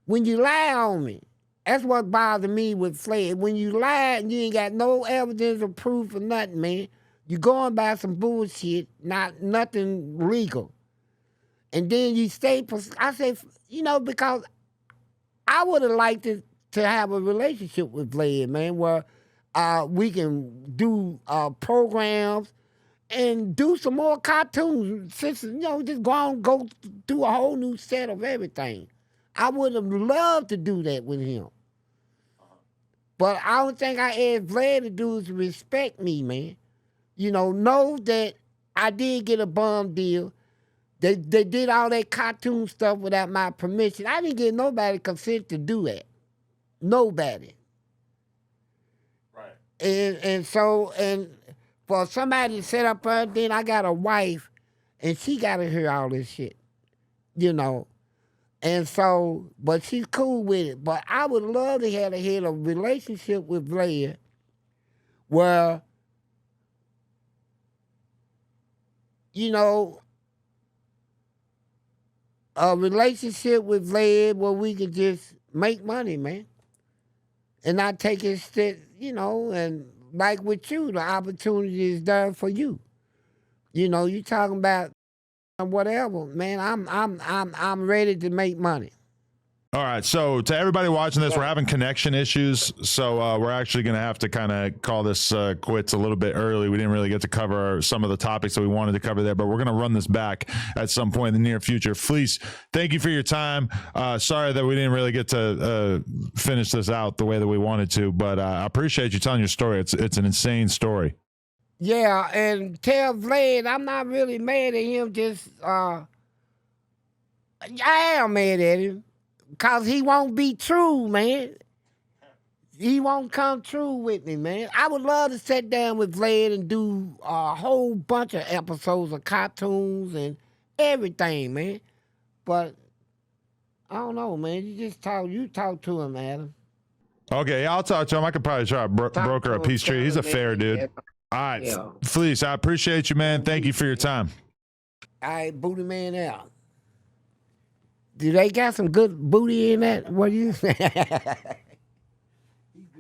on me, that's what bothered me with Fled. When you lie and you ain't got no evidence or proof or nothing, man, you going by some bullshit, nothing legal. And then you stay, I say, because I would have liked to have a relationship with Fled, man, where we can do programs and do some more cartoons. Since, just go through a whole new set of everything. I would have loved to do that with him. But I don't think I asked Vlad to do is respect me, man. Know that I did get a bum deal. They did all that cartoon stuff without my permission. I didn't get nobody consent to do that. Nobody. Right. And for somebody to set up her, then I got a wife, and she got to hear all this shit, And so, but she's cool with it. But I would love to have had a relationship with Vlad where, a relationship with Vlad where we could just make money, man. and not take it shit, you know, and like with you, the opportunity is there for you. You know, you talking about whatever, man. I'm ready to make money. All right. So to everybody watching this, Yeah. we're having connection issues. So we're actually going to have to kind of call this quits a little bit early. We didn't really get to cover some of the topics that we wanted to cover there, but we're going to run this back at some point in the near future. Fleece, thank you for your time. Sorry that we didn't really get to finish this out the way that we wanted to, but I appreciate you telling your story. It's an insane story. Yeah, and tell Vlad I'm not really mad at him. Just I am mad at him. Cause he won't be true, man. He won't come true with me, man. I would love to sit down with Vlad and do a whole bunch of episodes of cartoons and everything, man. But I don't know, man. You talk to him, Adam. Okay, I'll talk to him. I could probably try to broker a peace treaty. He's a fair dude. All right, yeah. Fleece, I appreciate you, man. Thank you for your time. All right, booty man out. Do they got some good booty in that? What do you say?